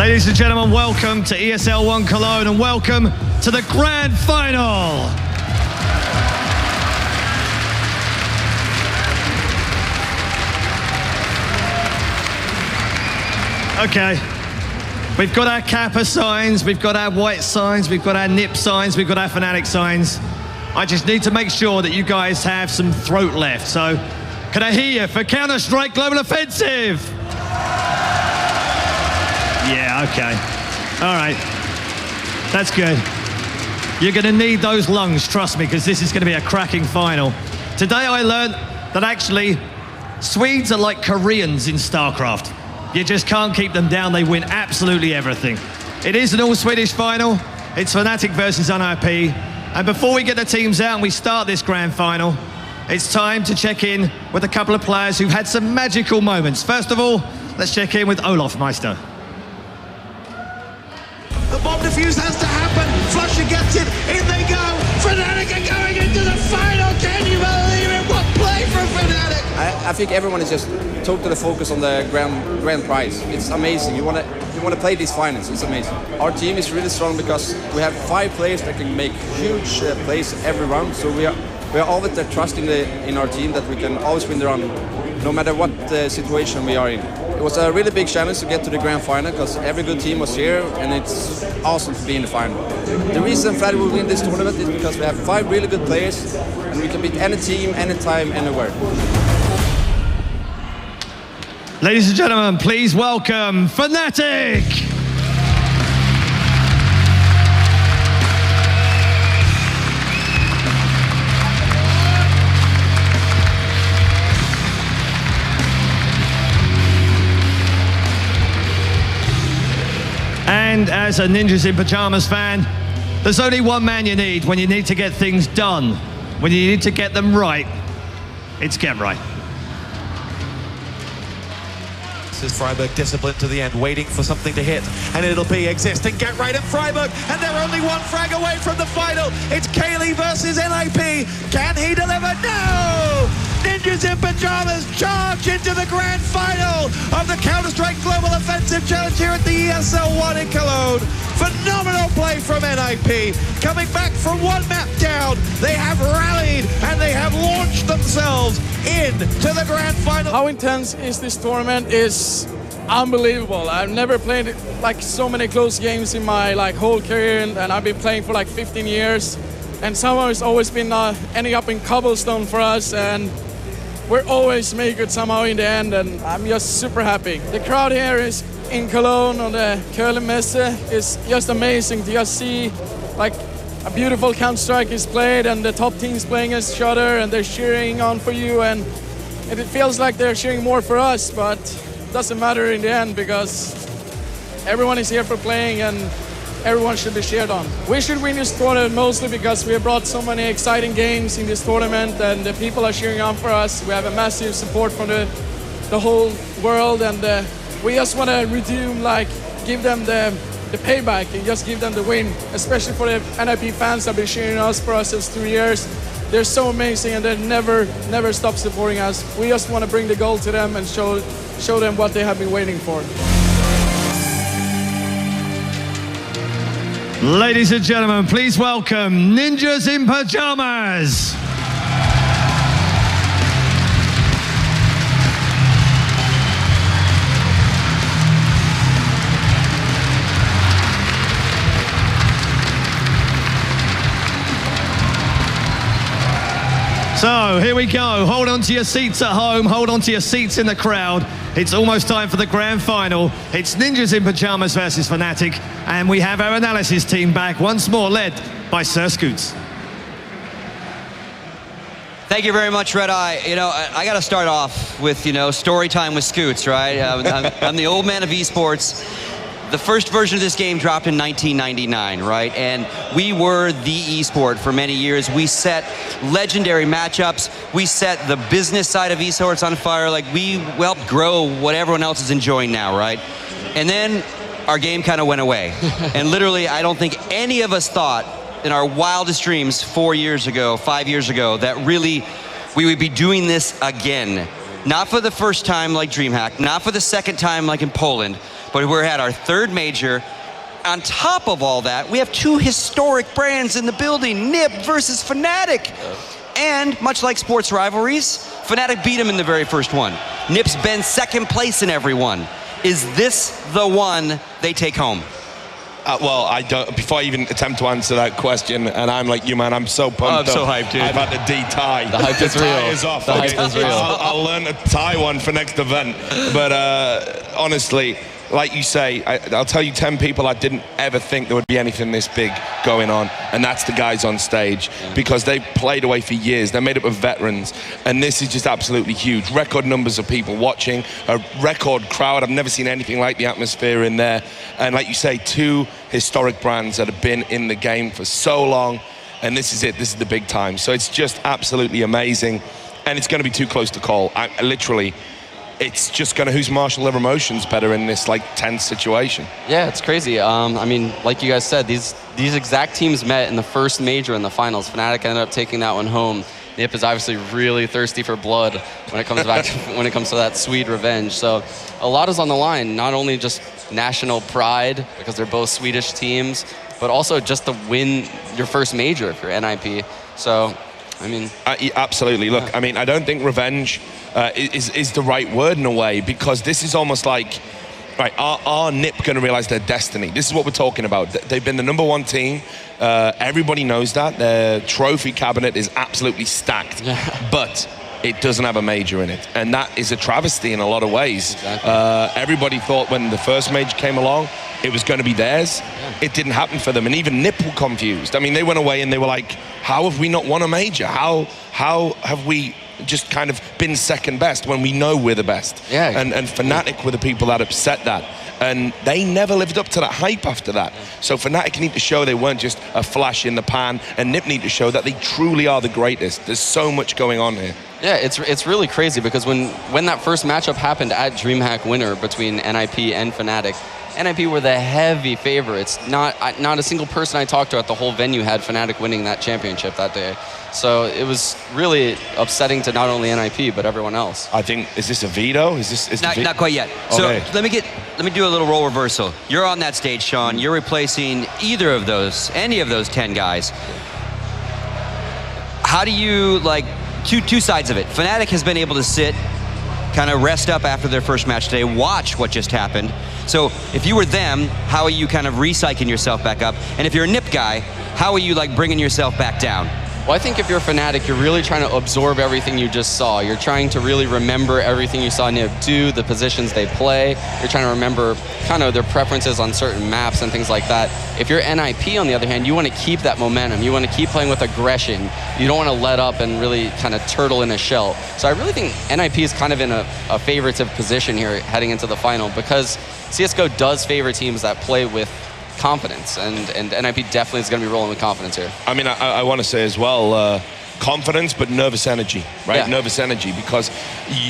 Ladies and gentlemen, welcome to ESL One Cologne and welcome to the grand final. Okay, we've got our Kappa signs, we've got our white signs, we've got our NiP signs, we've got our Fnatic signs. I just need to make sure that you guys have some throat left. So, can I hear you for Counter-Strike Global Offensive? Yeah, okay. All right, that's good. You're gonna need those lungs, trust me, because this is gonna be a cracking final. Today I learned that actually, Swedes are like Koreans in StarCraft. You just can't keep them down, they win absolutely everything. It is an all-Swedish final. It's Fnatic versus NiP. And before we get the teams out and we start this grand final, it's time to check in with a couple of players who've had some magical moments. First of all, let's check in with Olaf Meister. The bomb defuse has to happen. Flusher gets it. In they go. Fnatic are going into the final. Can you believe it? What play from Fnatic? I think everyone is just totally focused on the grand prize. It's amazing. You want to play these finals. It's amazing. Our team is really strong because we have 5 players that can make huge plays every round. So we are always trusting in our team that we can always win the round, no matter what situation we are in. It was a really big challenge to get to the grand final because every good team was here and it's awesome to be in the final. The reason Fnatic will win this tournament is because we have 5 really good players and we can beat any team, anytime, anywhere. Ladies and gentlemen, please welcome Fnatic! And as a Ninjas in Pajamas fan, there's only one man you need when you need to get things done, when you need to get them right. It's Get Right. This is Freiburg disciplined to the end, waiting for something to hit, and it'll be existing Get Right at Freiburg, and they're only 1 frag away from the final. It's Kaylee versus NiP. Can he deliver? No! Ninjas in Pajamas charge into the grand final of the Counter-Strike Global Offensive Challenge here at the ESL One in Cologne. Phenomenal play from NiP. Coming back from 1 map down, they have rallied and they have launched themselves into the grand final. How intense is this tournament is unbelievable. I've never played like so many close games in my whole career, and I've been playing for like 15 years. And somehow it's always been ending up in cobblestone for us, and we're always make it somehow in the end, and I'm just super happy. The crowd here is in Cologne on the Köln Messe is just amazing to just see like a beautiful Counter-Strike is played and the top teams playing each other and they're cheering on for you, and it feels like they're cheering more for us, but it doesn't matter in the end because everyone is here for playing and everyone should be cheered on. We should win this tournament mostly because we have brought so many exciting games in this tournament and the people are cheering on for us. We have a massive support from the whole world, and we just want to redeem, give them the payback and just give them the win, especially for the NiP fans that have been cheering us for us since 2 years. They're so amazing and they never stop supporting us. We just want to bring the gold to them and show them what they have been waiting for. Ladies and gentlemen, please welcome Ninjas in Pajamas. So here we go. Hold on to your seats at home. Hold on to your seats in the crowd. It's almost time for the grand final. It's Ninjas in Pajamas versus Fnatic. And we have our analysis team back once more, led by Sir Scoots. Thank you very much, Red Eye. You know, I got to start off with, story time with Scoots, right? I'm the old man of esports. The first version of this game dropped in 1999, right? And we were the esport for many years. We set legendary matchups. We set the business side of esports on fire. We helped grow what everyone else is enjoying now, right? And then our game kind of went away. And literally, I don't think any of us thought in our wildest dreams 4 years ago, 5 years ago, that really we would be doing this again. Not for the first time like DreamHack, not for the second time like in Poland, but we're at our third major. On top of all that, we have two historic brands in the building, NiP versus Fnatic. And much like sports rivalries, Fnatic beat them in the very first one. NiP's been second place in every one. Is this the one they take home? Well, I don't. Before I even attempt to answer that question, and I'm like you, man, I'm so pumped. I'm so hyped, dude. I've had to de-tie. The hype is real. Tie is off. The hype is real. I'll learn to tie one for next event. But honestly, like you say, I'll tell you 10 people I didn't ever think there would be anything this big going on, and that's the guys on stage, because they've played away for years. They're made up of veterans, and this is just absolutely huge. Record numbers of people watching, a record crowd. I've never seen anything like the atmosphere in there. And like you say, two historic brands that have been in the game for so long, and this is it. This is the big time. So it's just absolutely amazing, and it's going to be too close to call. Literally, it's just going to who's marshal their emotions better in this like tense situation. Yeah, it's crazy. I mean, like you guys said, these exact teams met in the first major in the finals. Fnatic ended up taking that one home. NiP is obviously really thirsty for blood when it comes back when it comes to that sweet revenge. So a lot is on the line, not only just national pride because they're both Swedish teams, but also just to win your first major if you're NiP. So I mean, absolutely. Look, I mean, I don't think revenge is the right word in a way, because this is almost like, right, are NiP going to realize their destiny? This is what we're talking about. They've been the #1 team. Everybody knows that. Their trophy cabinet is absolutely stacked, but it doesn't have a major in it. And that is a travesty in a lot of ways. Exactly. Everybody thought when the first major came along, it was going to be theirs. It didn't happen for them. And even NiP were confused. I mean, they went away and they were like, how have we not won a major? How have we just kind of been second best when we know we're the best? Yeah. And Fnatic were the people that upset that. And they never lived up to that hype after that. So Fnatic need to show they weren't just a flash in the pan, and NiP need to show that they truly are the greatest. There's so much going on here. Yeah, it's really crazy, because when that first matchup happened at DreamHack Winter between NiP and Fnatic, NiP were the heavy favorites. Not a single person I talked to at the whole venue had Fnatic winning that championship that day. So it was really upsetting to not only NiP but everyone else. I think, is this a veto? Not quite yet. Okay. So let me do a little role reversal. You're on that stage, Sean. You're replacing any of those 10 guys. How do you, like, two sides of it? Fnatic has been able to sit, kind of rest up after their first match today, watch what just happened. So if you were them, how are you kind of recycling yourself back up? And if you're a NiP guy, how are you like bringing yourself back down? Well, I think if you're Fnatic, you're really trying to absorb everything you just saw. You're trying to really remember everything you saw NiP do, the positions they play. You're trying to remember kind of their preferences on certain maps and things like that. If you're NiP, on the other hand, you want to keep that momentum. You want to keep playing with aggression. You don't want to let up and really kind of turtle in a shell. So I really think NiP is kind of in a favoritive position here heading into the final, because CSGO does favor teams that play with confidence, and NiP definitely is going to be rolling with confidence here. I mean, I want to say as well, confidence but nervous energy, right? Yeah. Nervous energy, because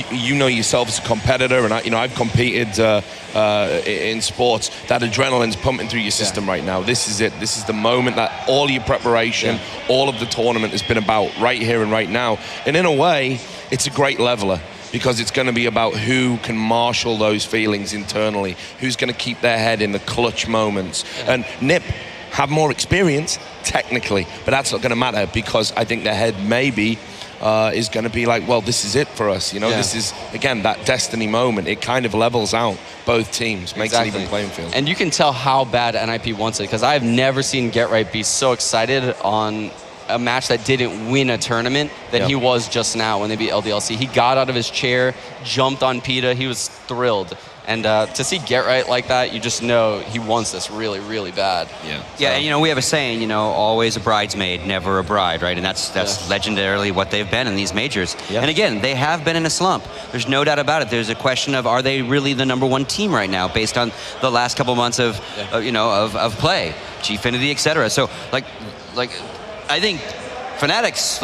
you know yourself as a competitor, and I've competed in sports. That adrenaline's pumping through your system right now. This is it. This is the moment that all your preparation, all of the tournament has been about, right here and right now. And in a way, it's a great leveler, because it's going to be about who can marshal those feelings internally, who's going to keep their head in the clutch moments. And NiP have more experience, technically, but that's not going to matter, because I think their head maybe is going to be like, well, this is it for us. This is, again, that destiny moment. It kind of levels out both teams, makes an even playing field. And you can tell how bad NiP wants it, because I've never seen Get Right be so excited on a match that didn't win a tournament than he was just now when they beat LDLC. He got out of his chair, jumped on PETA. He was thrilled. And to see Get Right like that, you just know he wants this really, really bad. Yeah, and we have a saying, always a bridesmaid, never a bride, right? And that's legendarily what they've been in these majors. And again, they have been in a slump. There's no doubt about it. There's a question of, are they really the #1 team right now, based on the last couple months of play, Gfinity, etc. So like I think Fnatic's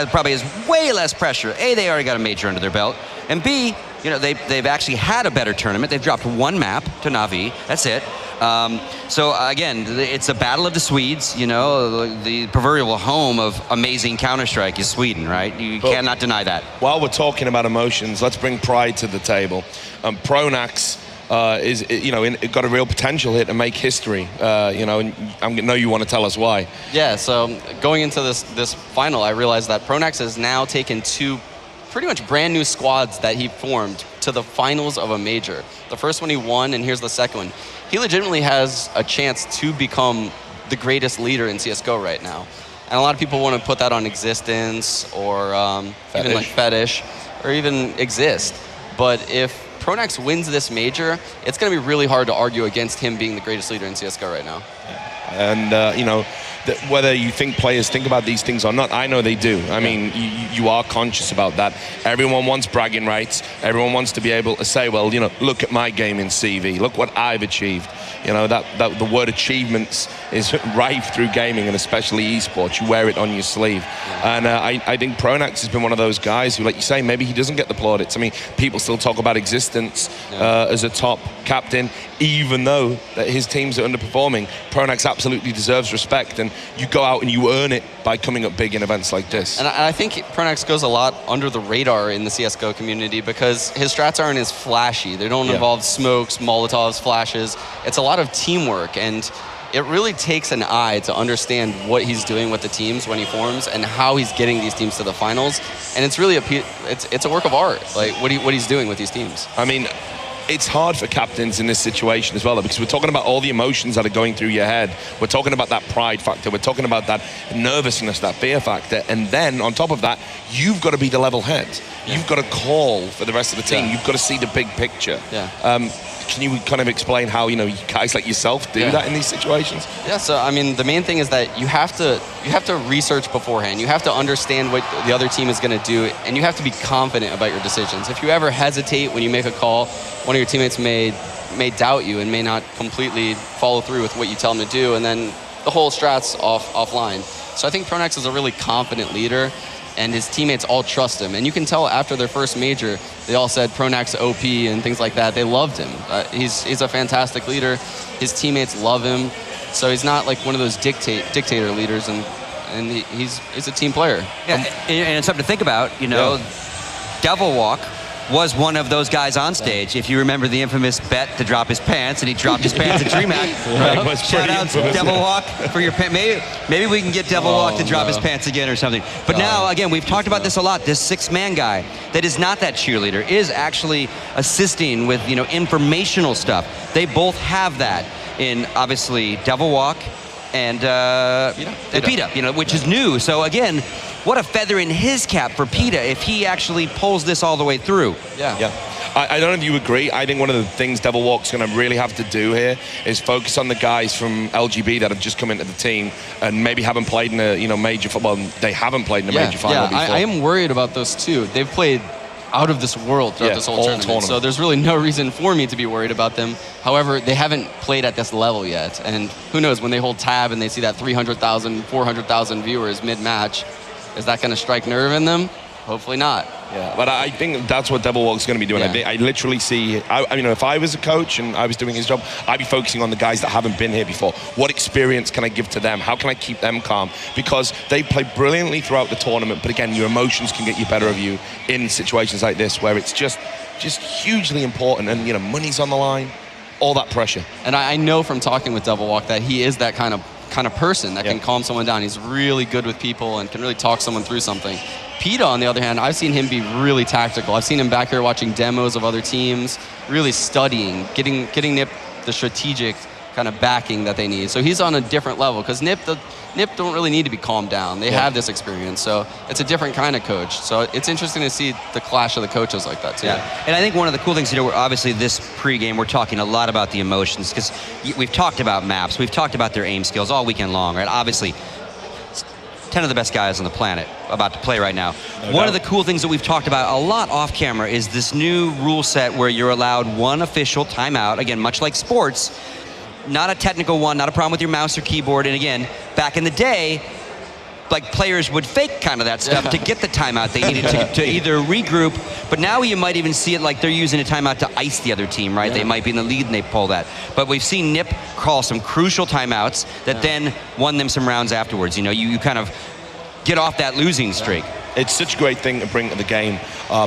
probably has way less pressure. A, they already got a major under their belt, and B, you know, they've actually had a better tournament. They've dropped one map to Na'Vi. That's it. So again, it's a battle of the Swedes. You know, the proverbial home of amazing Counter-Strike is Sweden, right? You cannot deny that. While we're talking about emotions, let's bring pride to the table. Pronax is, you know, got a real potential here to make history. You know, and I know you want to tell us why. Yeah. So going into this final, I realized that Pronax has now taken 2 pretty much brand new squads that he formed to the finals of a major. The first one he won, and here's the second one. He legitimately has a chance to become the greatest leader in CSGO right now. And a lot of people want to put that on Existence or even like Fetish or even Exist. But if Pronax wins this major, it's going to be really hard to argue against him being the greatest leader in CSGO right now. And, you know, whether you think players think about these things or not, I know they do. I mean, you are conscious about that. Everyone wants bragging rights. Everyone wants to be able to say, well, you know, look at my gaming CV. Look what I've achieved. You know, that the word achievements is rife through gaming, and especially esports. You wear it on your sleeve. And I think Pronax has been one of those guys who, like you say, maybe he doesn't get the plaudits. I mean, people still talk about Existence as a top captain, even though that his teams are underperforming. Pronax absolutely deserves respect, and you go out and you earn it by coming up big in events like this. And I think Pronax goes a lot under the radar in the CSGO community because his strats aren't as flashy. They don't involve smokes, Molotovs, flashes. It's a lot of teamwork, and it really takes an eye to understand what he's doing with the teams when he forms and how he's getting these teams to the finals. And it's really it's a work of art, like what he's doing with these teams. I mean, it's hard for captains in this situation as well, because we're talking about all the emotions that are going through your head. We're talking about that pride factor. We're talking about that nervousness, that fear factor. And then on top of that, you've got to be the level head. You've got to call for the rest of the team. You've got to see the big picture. Can you kind of explain how, you know, guys like yourself do that in these situations? Yeah, so I mean, the main thing is that you have to research beforehand. You have to understand what the other team is going to do, and you have to be confident about your decisions. If you ever hesitate when you make a call, one of your teammates may doubt you and may not completely follow through with what you tell them to do, and then the whole strat's offline. So I think Pronax is a really confident leader, and his teammates all trust him. And you can tell after their first major, they all said Pronax OP and things like that. They loved him. He's a fantastic leader. His teammates love him. So he's not like one of those dictator leaders, and he's a team player. Yeah, and it's something to think about, you know. Devil Walk was one of those guys on stage. If you remember the infamous bet to drop his pants, and he dropped his pants at DreamHack. Shout out to Devil Walk for your pants. Maybe we can get Devil Walk to drop his pants again or something. But now, again, we've talked about this a lot. This 6-man guy that is not that cheerleader is actually assisting with, you know, informational stuff. They both have that in, obviously, Devil Walk and Peta, you know, which is new. So again, what a feather in his cap for Peta if he actually pulls this all the way through. I don't know if you agree. I think one of the things Devil Walk's going to really have to do here is focus on the guys from LGB that have just come into the team and maybe haven't played in a major football. They haven't played in a major final before. I am worried about those two. They've played out of this world throughout this whole tournament. So there's really no reason for me to be worried about them. However, they haven't played at this level yet. And who knows, when they hold tab and they see that 300,000, 400,000 viewers mid-match, is that going to strike nerve in them? Hopefully not. Yeah, but I think that's what Devil Walk's going to be doing. I literally see, I mean, if I was a coach and I was doing his job, I'd be focusing on the guys that haven't been here before. What experience can I give to them? How can I keep them calm? Because they play brilliantly throughout the tournament, but again, your emotions can get you better of you in situations like this where it's just hugely important, and, you know, money's on the line, all that pressure. And I know from talking with Devil Walk that he is that kind of person that can calm someone down. He's really good with people and can really talk someone through something. Peta, on the other hand, I've seen him be really tactical. I've seen him back here watching demos of other teams, really studying, getting NiP the strategic kind of backing that they need. So he's on a different level, because NiP don't really need to be calmed down. They have this experience, so it's a different kind of coach. So it's interesting to see the clash of the coaches like that too. Yeah, and I think one of the cool things, you know, obviously this pregame we're talking a lot about the emotions, because we've talked about maps, we've talked about their aim skills all weekend long, right? Obviously, 10 of the best guys on the planet about to play right now. One of the cool things that we've talked about a lot off camera is this new rule set where you're allowed one official timeout, again, much like sports, not a technical one, not a problem with your mouse or keyboard. And again, back in the day, like players would fake kind of that stuff to get the timeout they needed to either regroup, but now you might even see it like they're using a timeout to ice the other team, right? They might be in the lead and they pull that. But we've seen NiP call some crucial timeouts that then won them some rounds afterwards. You know, you kind of get off that losing streak. It's such a great thing to bring to the game,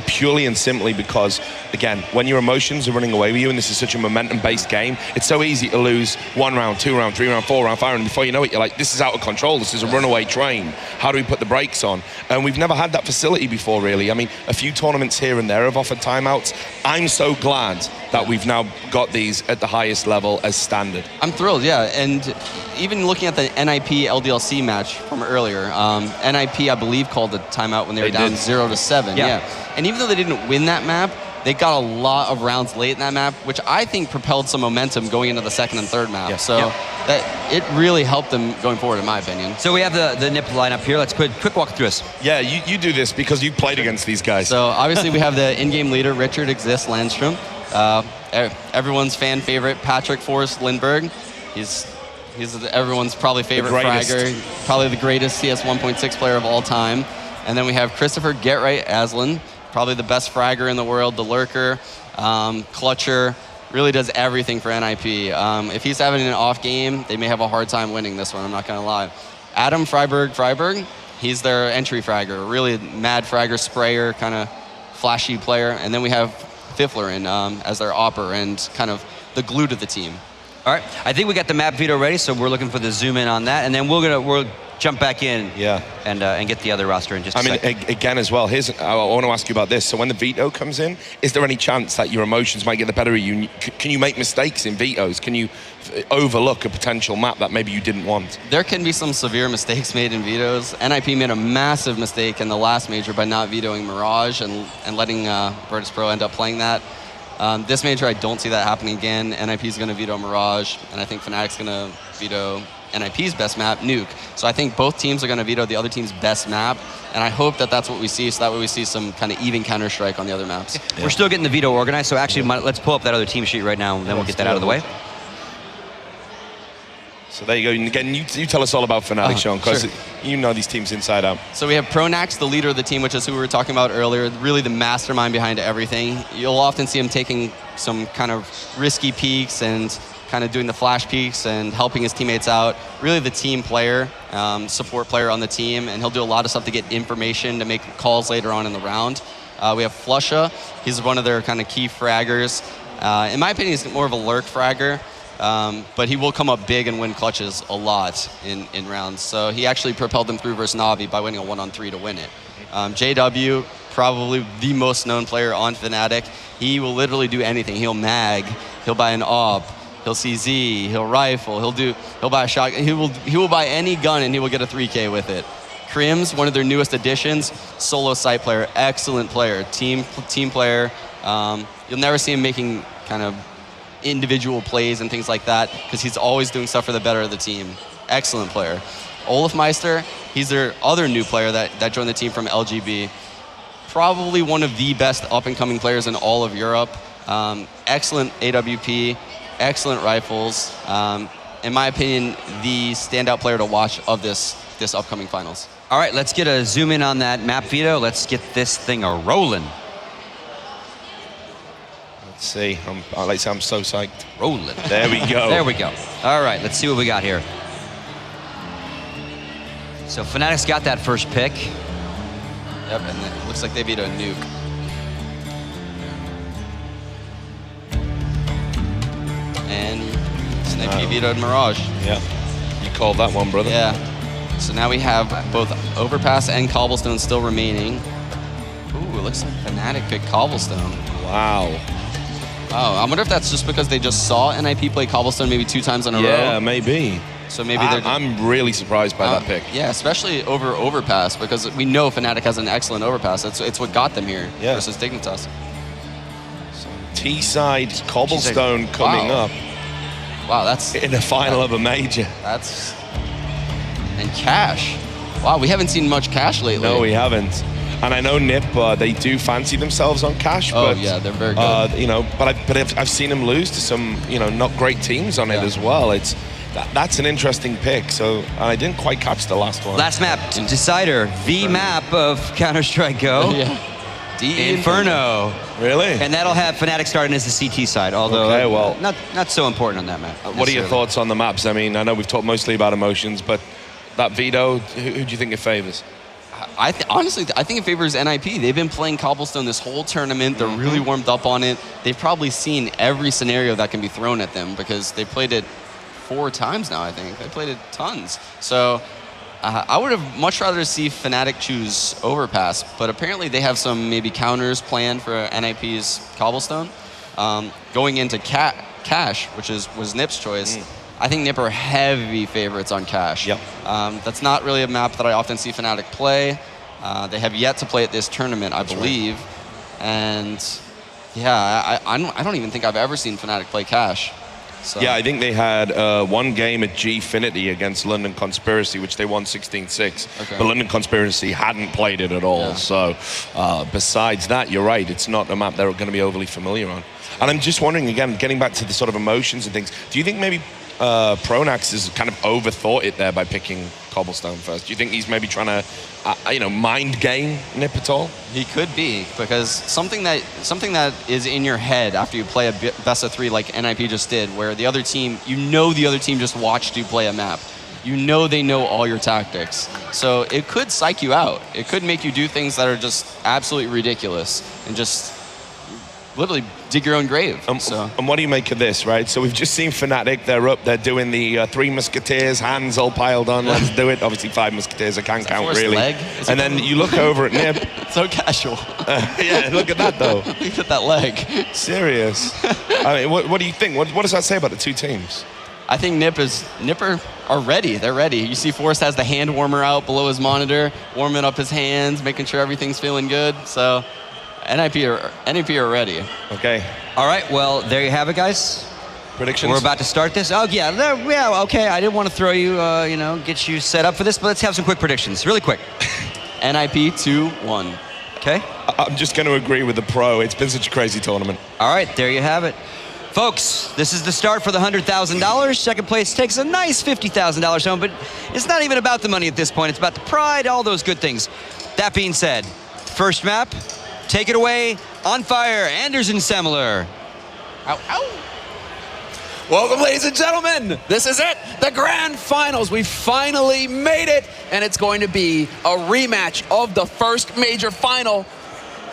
purely and simply because, again, when your emotions are running away with you, and this is such a momentum-based game, it's so easy to lose 1 round, 2 round, 3 round, 4 round, 5 round, and before you know it, you're like, this is out of control, this is a runaway train. How do we put the brakes on? And we've never had that facility before, really. I mean, a few tournaments here and there have offered timeouts. I'm so glad that we've now got these at the highest level as standard. I'm thrilled, yeah. And even looking at the NiP LDLC match from earlier, NiP, I believe, called the timeout when they were down 0-7. Yeah. And even though they didn't win that map, they got a lot of rounds late in that map, which I think propelled some momentum going into the second and third map. So that it really helped them going forward, in my opinion. So we have the NiP lineup here. Let's quick walk through us. Yeah, you do this because you've played against these guys. So obviously we have the in-game leader, Richard Exist Landstrom. Everyone's fan favorite, Patrick Forrest Lindbergh. He's everyone's probably favorite fragger, probably the greatest CS 1.6 player of all time. And then we have Christopher Get Right Aslan, probably the best fragger in the world, the lurker, clutcher, really does everything for NiP. If he's having an off game, they may have a hard time winning this one, I'm not gonna lie. Adam Freiberg, he's their entry fragger, really mad fragger, sprayer, kind of flashy player. And then we have Fiffler as their opper and kind of the glue to the team. All right, I think we got the map veto ready, so we're looking for the zoom in on that, and then we'll jump back in and get the other roster in just a second. Again as well, I want to ask you about this. So when the veto comes in, is there any chance that your emotions might get the better of you? Can you make mistakes in vetoes? Can you overlook a potential map that maybe you didn't want? There can be some severe mistakes made in vetoes. NiP made a massive mistake in the last major by not vetoing Mirage and letting Virtus Pro end up playing that. This major, I don't see that happening again. NiP is going to veto Mirage, and I think Fnatic's going to veto NiP's best map, Nuke. So I think both teams are going to veto the other team's best map, and I hope that that's what we see, so that way we see some kind of even Counter-Strike on the other maps. Yeah. We're still getting the veto organized, so actually let's pull up that other team sheet right now, and then we'll get that out of the way. So there you go. And again, you tell us all about Fnatic, Sean, because you know these teams inside out. So we have Pronax, the leader of the team, which is who we were talking about earlier, really the mastermind behind everything. You'll often see him taking some kind of risky peeks and kind of doing the flash peeks and helping his teammates out. Really the team player, support player on the team, and he'll do a lot of stuff to get information to make calls later on in the round. We have Flusha. He's one of their kind of key fraggers. In my opinion, he's more of a lurk fragger. But he will come up big and win clutches a lot in rounds. So he actually propelled them through versus Navi by winning a 1-on-3 to win it. JW, probably the most known player on Fnatic. He will literally do anything. He'll mag, he'll buy an AWP, he'll CZ, he'll rifle, he'll buy a shotgun. He will buy any gun and he will get a 3K with it. Crims, one of their newest additions, solo site player, excellent player, team player. You'll never see him making kind of individual plays and things like that because he's always doing stuff for the better of the team. Excellent player. Olaf Meister, he's their other new player that joined the team from LGB. Probably one of the best up-and-coming players in all of Europe. Excellent AWP, excellent rifles. In my opinion, the standout player to watch of this upcoming finals. All right, let's get a zoom in on that map veto. Let's get this thing a-rolling. Let's see. I'm so psyched. Rolling. There we go. There we go. All right, let's see what we got here. So Fnatic's got that first pick. Yep, and it looks like they beat a Nuke. And NiP vetoed Mirage. Yeah. You called that one, brother. Yeah. So now we have both Overpass and Cobblestone still remaining. Ooh, it looks like Fnatic picked Cobblestone. Wow. Oh, I wonder if that's just because they just saw NiP play Cobblestone maybe 2 times in a row. Yeah, maybe. So maybe I'm really surprised by that pick. Yeah, especially over Overpass, because we know Fnatic has an excellent Overpass. It's what got them here versus Dignitas. So T-side Cobblestone coming up. Wow, that's in the final of a major. And Cash. Wow, we haven't seen much Cash lately. No, we haven't. And I know NiP, they do fancy themselves on Cash, but yeah, they're very good. but I've seen them lose to some, not great teams on it as well. That's an interesting pick. So I didn't quite catch the last one. Last map, Decider, V map of Counter-Strike Go. Inferno. Really? And that'll have Fnatic starting as the CT side, although okay, well, not so important on that map. What are your thoughts on the maps? I mean, I know we've talked mostly about emotions, but that veto, who do you think it favors? Honestly, I think it favors NiP. They've been playing Cobblestone this whole tournament. They're really warmed up on it. They've probably seen every scenario that can be thrown at them because they played it 4 times now, I think. They played it tons. So I would have much rather see Fnatic choose Overpass, but apparently they have some maybe counters planned for NiP's Cobblestone. Going into Cash, which was NiP's choice, I think NiP are heavy favorites on Cash. Yep. That's not really a map that I often see Fnatic play. They have yet to play at this tournament, I believe. Right. And yeah, I don't even think I've ever seen Fnatic play Cash. So. Yeah, I think they had one game at Gfinity against London Conspiracy, which they won 16-6. Okay. But London Conspiracy hadn't played it at all. Yeah. So besides that, you're right. It's not a map they're going to be overly familiar on. And I'm just wondering, again, getting back to the sort of emotions and things, do you think maybe Pronax has kind of overthought it there by picking Cobblestone first? Do you think he's maybe trying to, mind game NiP at all? He could be, because something that is in your head after you play a best of 3 like NiP just did, where the other team, the other team just watched you play a map. They know all your tactics. So it could psych you out. It could make you do things that are just absolutely ridiculous and just literally dig your own grave. And what do you make of this, right? So we've just seen Fnatic, they're doing the 3 Musketeers, hands all piled on, let's do it. Obviously 5 Musketeers, I can't count really. And then you look over at NiP. So casual. Yeah, look at that though. Look at that leg. Serious. I mean, what do you think? What does that say about the 2 teams? I think NiP are ready. They're ready. You see Forrest has the hand warmer out below his monitor, warming up his hands, making sure everything's feeling good. So NiP are ready. Okay. All right, well, there you have it, guys. Predictions? We're about to start this. Oh, yeah, okay. I didn't want to throw you, get you set up for this, but let's have some quick predictions, really quick. NiP 2-1. Okay. I'm just going to agree with the pro. It's been such a crazy tournament. All right, there you have it. Folks, this is the start for the $100,000. Second place takes a nice $50,000 home, but it's not even about the money at this point. It's about the pride, all those good things. That being said, first map, take it away, On Fire, Anderson Semler. Ow, ow. Welcome, ladies and gentlemen. This is it, the grand finals. We finally made it, and it's going to be a rematch of the first major final.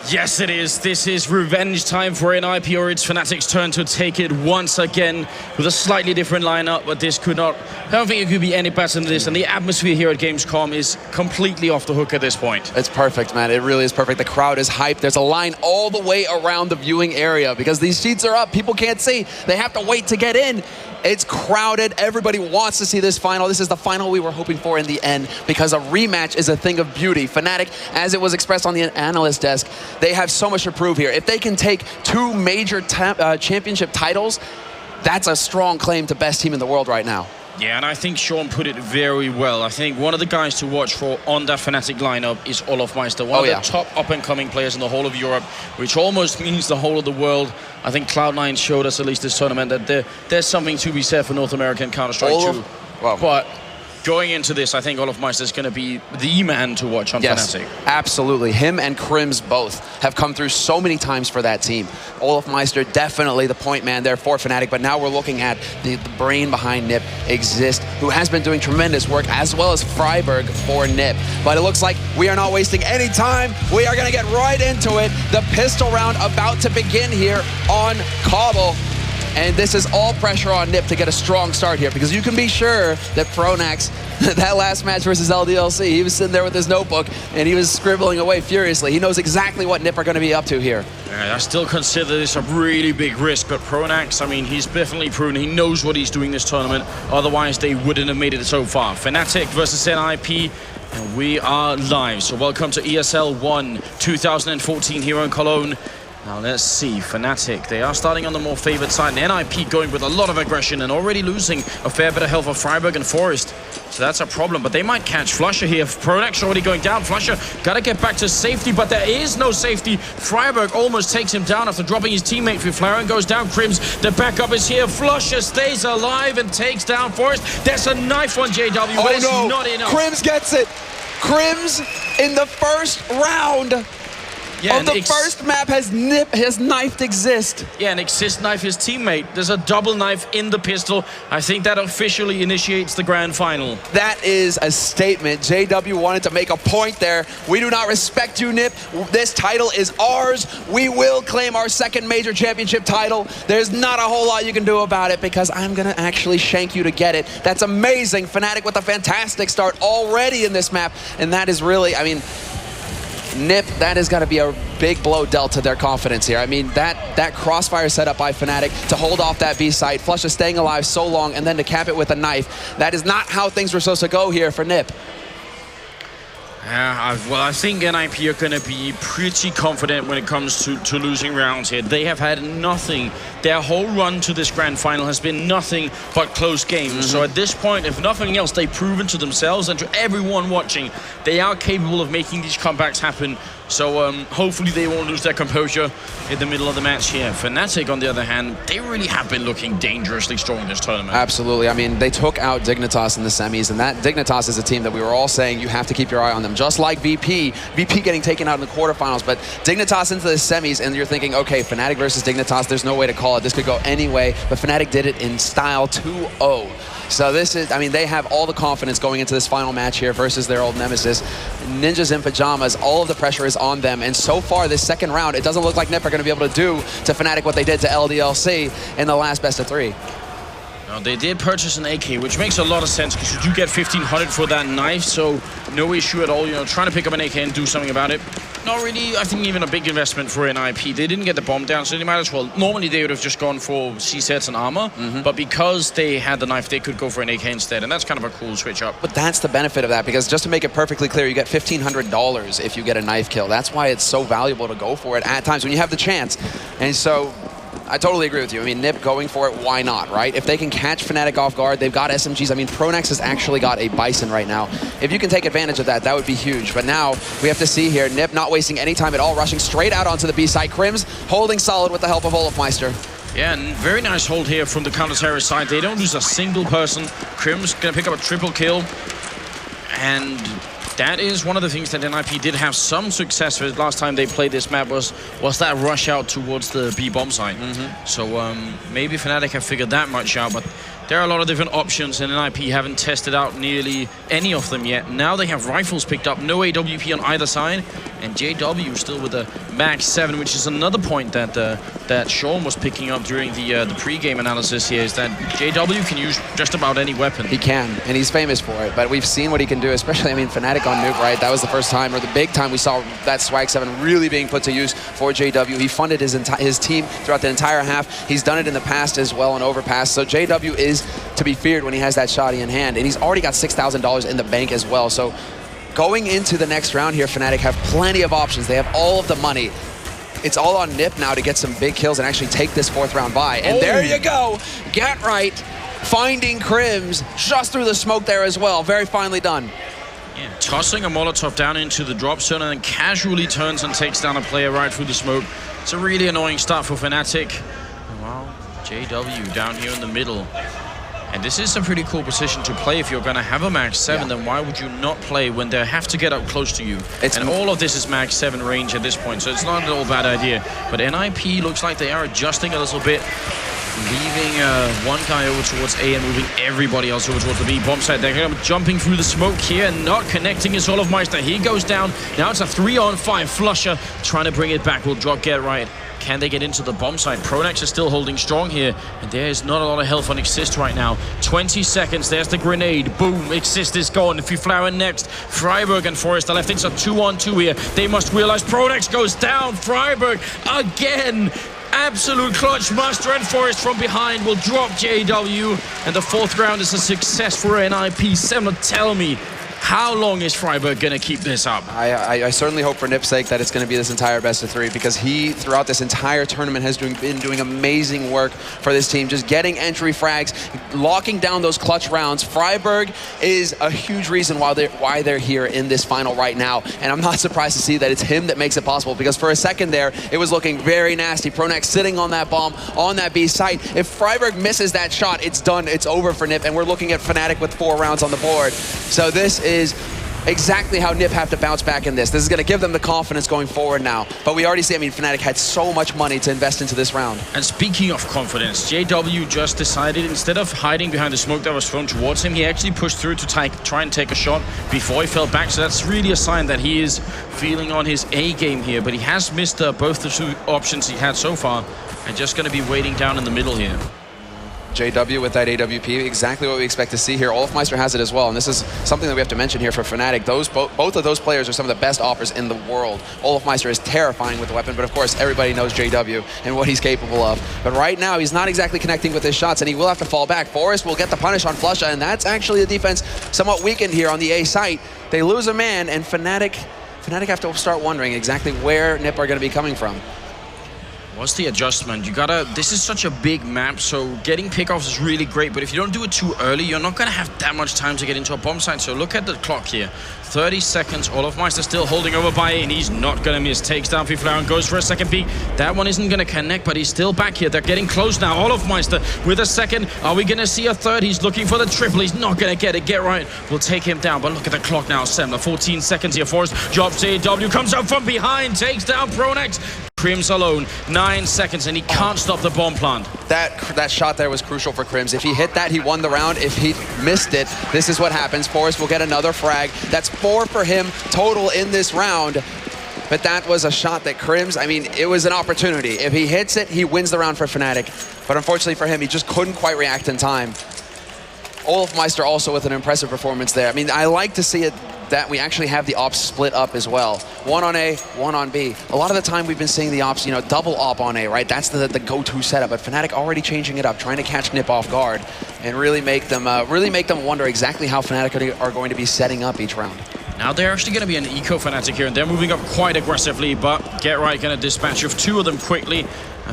Yes, it is. This is revenge time for NiP, or it's Fnatic's turn to take it once again with a slightly different lineup, but this could not... I don't think it could be any better than this, and the atmosphere here at Gamescom is completely off the hook at this point. It's perfect, man. It really is perfect. The crowd is hyped. There's a line all the way around the viewing area because these seats are up. People can't see. They have to wait to get in. It's crowded. Everybody wants to see this final. This is the final we were hoping for in the end because a rematch is a thing of beauty. Fnatic, as it was expressed on the analyst desk, they have so much to prove here. If they can take 2 major championship titles, that's a strong claim to best team in the world right now. Yeah, and I think Sean put it very well. I think one of the guys to watch for on that Fnatic lineup is Olofmeister, one of the top up-and-coming players in the whole of Europe, which almost means the whole of the world. I think Cloud9 showed us, at least this tournament, that there's something to be said for North American Counter-Strike too. Wow. But going into this, I think Olofmeister is going to be the man to watch on Fnatic. Absolutely. Him and Crims both have come through so many times for that team. Olofmeister, definitely the point man there for Fnatic, but now we're looking at the brain behind NiP, Exist, who has been doing tremendous work, as well as Freiburg for NiP. But it looks like we are not wasting any time. We are going to get right into it. The pistol round about to begin here on Cobble. And this is all pressure on NiP to get a strong start here, because you can be sure that Pronax, that last match versus LDLC, he was sitting there with his notebook and he was scribbling away furiously. He knows exactly what NiP are going to be up to here. I still consider this a really big risk, but Pronax, I mean, he's definitely proven he knows what he's doing this tournament. Otherwise, they wouldn't have made it so far. Fnatic versus NiP, and we are live. So welcome to ESL One 2014 here in Cologne. Now let's see, Fnatic, they are starting on the more favored side, and NiP going with a lot of aggression and already losing a fair bit of health of Freiburg and Forest. So that's a problem, but they might catch Flusher here. Pronax already going down. Flusher got to get back to safety, but there is no safety. Freiburg almost takes him down after dropping his teammate. Flaren goes down. Crims, the backup is here. Flusher stays alive and takes down Forest. There's a knife on JW, but it's not enough. Crims gets it. Crims in the first round. Yeah, the first map has knifed Exist. Yeah, and Exist knife his teammate. There's a double knife in the pistol. I think that officially initiates the grand final. That is a statement. JW wanted to make a point there. We do not respect you, NiP. This title is ours. We will claim our second major championship title. There's not a whole lot you can do about it because I'm going to actually shank you to get it. That's amazing. Fnatic with a fantastic start already in this map. And that is really, I mean, NiP, that has got to be a big blow dealt to their confidence here. I mean, that crossfire set up by Fnatic to hold off that B site, Flush is staying alive so long, and then to cap it with a knife. That is not how things were supposed to go here for NiP. Yeah, well, I think NiP are going to be pretty confident when it comes to losing rounds here. They have had nothing. Their whole run to this grand final has been nothing but close games. So at this point, if nothing else, they've proven to themselves and to everyone watching, they are capable of making these comebacks happen. So hopefully they won't lose their composure in the middle of the match here. Fnatic, on the other hand, they really have been looking dangerously strong in this tournament. Absolutely. I mean, they took out Dignitas in the semis, and that Dignitas is a team that we were all saying you have to keep your eye on them. Just like VP getting taken out in the quarterfinals, but Dignitas into the semis, and you're thinking, okay, Fnatic versus Dignitas, there's no way to call it. This could go any way, but Fnatic did it in style 2-0. So this is, I mean, they have all the confidence going into this final match here versus their old nemesis. Ninjas in pajamas, all of the pressure is on them. And so far, this second round, it doesn't look like NiP are going to be able to do to Fnatic what they did to LDLC in the last best of 3. Now, they did purchase an AK, which makes a lot of sense because you do get 1,500 for that knife, so no issue at all. You know, trying to pick up an AK and do something about it. Not really, I think, even a big investment for NiP. They didn't get the bomb down, so they might as well. Normally, they would have just gone for C-sets and armor, but because they had the knife, they could go for an AK instead, and that's kind of a cool switch up. But that's the benefit of that, because just to make it perfectly clear, you get $1,500 if you get a knife kill. That's why it's so valuable to go for it at times when you have the chance. And so I totally agree with you. I mean, NiP going for it, why not, right? If they can catch Fnatic off guard, they've got SMGs. I mean, Pronax has actually got a Bison right now. If you can take advantage of that, that would be huge. But now we have to see here, NiP not wasting any time at all, rushing straight out onto the B side. Crims holding solid with the help of Olafmeister. Yeah, and very nice hold here from the counter-terrorist side. They don't lose a single person. Crims gonna pick up a triple kill. And that is one of the things that NiP did have some success with last time they played this map was that rush out towards the B bomb site. So maybe Fnatic have figured that much out, but there are a lot of different options, and NiP haven't tested out nearly any of them yet. Now they have rifles picked up, no AWP on either side, and JW still with a max 7, which is another point that that Sean was picking up during the pre-game analysis here, is that JW can use just about any weapon. He can, and he's famous for it, but we've seen what he can do, especially, I mean, Fnatic on Nuke, right? That was the first time, or the big time we saw that Swag 7 really being put to use for JW. He funded his team throughout the entire half. He's done it in the past as well, in Overpass, so JW is to be feared when he has that shotty in hand, and he's already got $6,000 in the bank as well. So going into the next round here, Fnatic have plenty of options. They have all of the money. It's all on NiP now to get some big kills and actually take this 4th round bye. And there you go, get right, finding Crims just through the smoke there as well. Very finely done. Yeah, tossing a Molotov down into the drop zone and then casually turns and takes down a player right through the smoke. It's a really annoying start for Fnatic. Wow, JW down here in the middle. And this is a pretty cool position to play. If you're going to have a max 7, then why would you not play when they have to get up close to you? And all of this is max 7 range at this point, so it's not at all a bad idea. But NiP looks like they are adjusting a little bit, leaving one guy over towards A and moving everybody else over towards the B bomb site. They're jumping through the smoke here and not connecting his Olafmeister. He goes down. Now it's a 3-on-5. Flusher trying to bring it back. Will drop get right. Can they get into the bomb site? Pronax is still holding strong here, and there is not a lot of health on Exist right now. 20 seconds, there's the grenade. Boom, Exist is gone. Flaren next. Freiburg and Forest are left. It's a 2-on-2 here. They must realize Pronax goes down. Freiburg again. Absolute clutch. Master and Forest from behind will drop JW, and the 4th round is a success for NiP. Semler, tell me, How long is Freiburg going to keep this up? I certainly hope for NiP's sake that it's going to be this entire best of 3, because he, throughout this entire tournament, has been doing amazing work for this team, just getting entry frags, locking down those clutch rounds. Freiburg is a huge reason why they're here in this final right now, and I'm not surprised to see that it's him that makes it possible, because for a second there, it was looking very nasty. Pronax sitting on that bomb, on that B site. If Freiburg misses that shot, it's done. It's over for NiP, and we're looking at Fnatic with 4 rounds on the board. So this is exactly how NiP have to bounce back in this. This is going to give them the confidence going forward now. But we already see, I mean, Fnatic had so much money to invest into this round. And speaking of confidence, JW just decided, instead of hiding behind the smoke that was thrown towards him, he actually pushed through to try and take a shot before he fell back. So that's really a sign that he is feeling on his A game here. But he has missed both the 2 options he had so far, and just going to be waiting down in the middle here. JW with that AWP, exactly what we expect to see here. Olofmeister has it as well, and this is something that we have to mention here for Fnatic. Both of those players are some of the best offers in the world. Olofmeister is terrifying with the weapon, but of course everybody knows JW and what he's capable of. But right now he's not exactly connecting with his shots, and he will have to fall back. Forest will get the punish on Flusha, and that's actually the defense somewhat weakened here on the A site. They lose a man, and Fnatic have to start wondering exactly where NiP are going to be coming from. What's the adjustment? This is such a big map, so getting pickoffs is really great, but if you don't do it too early, you're not going to have that much time to get into a bomb site. So look at the clock here. 30 seconds. Olofmeister still holding over by A, and he's not going to miss. Takes down Fiflaren and goes for a second peek. That one isn't going to connect, but he's still back here. They're getting close now. Olofmeister with a second. Are we going to see a third? He's looking for the triple. He's not going to get it. Get right. We'll take him down, but look at the clock now. Semler, 14 seconds here. Forrest drops AW, comes out from behind, takes down Pronax. Crims alone, 9 seconds, and he can't stop the bomb plant. That shot there was crucial for Crims. If he hit that, he won the round. If he missed it, this is what happens. Forrest will get another frag. That's 4 for him total in this round. But that was a shot that Crims, I mean, it was an opportunity. If he hits it, he wins the round for Fnatic. But unfortunately for him, he just couldn't quite react in time. Olofmeister also with an impressive performance there. I mean, I like to see it that we actually have the ops split up as well. 1 on A, 1 on B. A lot of the time we've been seeing the ops, double op on A, right? That's the go-to setup. But Fnatic already changing it up, trying to catch NiP off guard and really make them wonder exactly how Fnatic are going to be setting up each round. Now they're actually going to be an eco Fnatic here, and they're moving up quite aggressively, but Get Right going to dispatch of 2 of them quickly.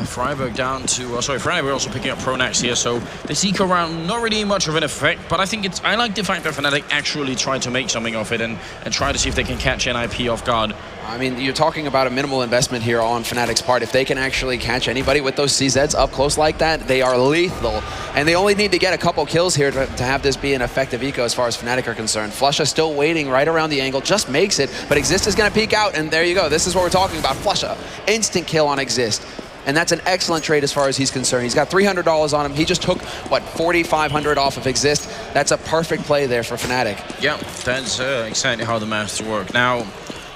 Freiburg down to, Freiburg also picking up Pronax here, so this eco round, not really much of an effect, but I like the fact that Fnatic actually tried to make something of it and try to see if they can catch NiP off guard. I mean, you're talking about a minimal investment here on Fnatic's part. If they can actually catch anybody with those CZs up close like that, they are lethal. And they only need to get a couple kills here to have this be an effective eco as far as Fnatic are concerned. Flusha still waiting right around the angle, just makes it, but Exist is going to peek out, and there you go. This is what we're talking about. Flusha, instant kill on Exist. And that's an excellent trade as far as he's concerned. He's got $300 on him. He just took, what, $4,500 off of Exist. That's a perfect play there for Fnatic. Yeah, that's exactly how the maths work. Now,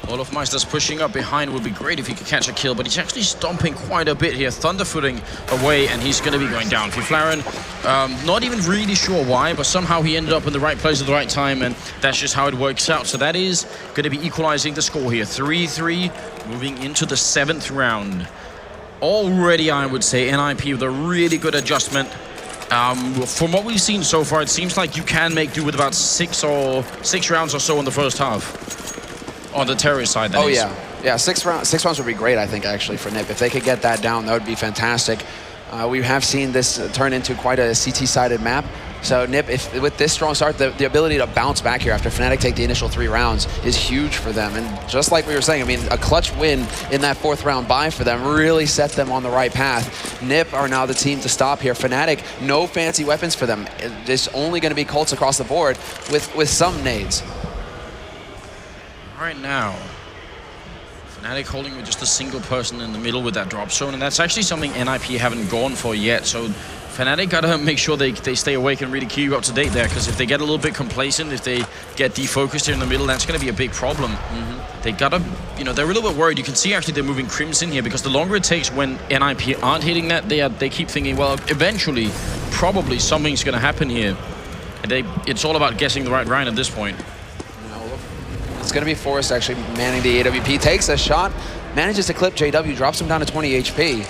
Olofmeister's pushing up behind. Would be great if he could catch a kill, but he's actually stomping quite a bit here, thunderfooting away, and he's going to be going down. Fiflaren, not even really sure why, but somehow he ended up in the right place at the right time, and that's just how it works out. So that is going to be equalizing the score here. 3-3, moving into the 7th round. Already, I would say, NiP with a really good adjustment. From what we've seen so far, it seems like you can make do with about 6 rounds or so in the first half. On the terrorist side, that is. Yeah, 6 rounds would be great, I think, actually, for NiP. If they could get that down, that would be fantastic. We have seen this turn into quite a CT-sided map. So NiP, with this strong start, the ability to bounce back here after Fnatic take the initial 3 rounds is huge for them. And just like we were saying, I mean, a clutch win in that 4th round bye for them really set them on the right path. NiP are now the team to stop here. Fnatic, no fancy weapons for them. It's only going to be Colts across the board with some nades. Right now, Fnatic holding with just a single person in the middle with that drop zone, and that's actually something NiP haven't gone for yet. So Fnatic gotta make sure they stay awake and really keep you up to date there, because if they get a little bit complacent, if they get defocused here in the middle, that's gonna be a big problem. They gotta, they're a little bit worried. You can see actually they're moving Crimson here, because the longer it takes when NiP aren't hitting that, they keep thinking, well, eventually, probably something's gonna happen here. And it's all about guessing the right round at this point. It's going to be Forrest actually manning the AWP. Takes a shot, manages to clip JW, drops him down to 20 HP.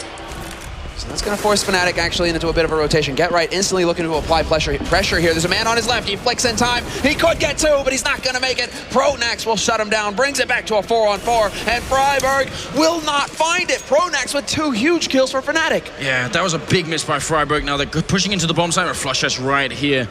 So that's going to force Fnatic actually into a bit of a rotation. Get right, instantly looking to apply pressure here. There's a man on his left. He flicks in time. He could get two, but he's not going to make it. Pronax will shut him down, brings it back to a 4-on-4, and Freiburg will not find it. Pronax with 2 huge kills for Fnatic. Yeah, that was a big miss by Freiburg. Now they're pushing into the bomb site, but Flusher's right here.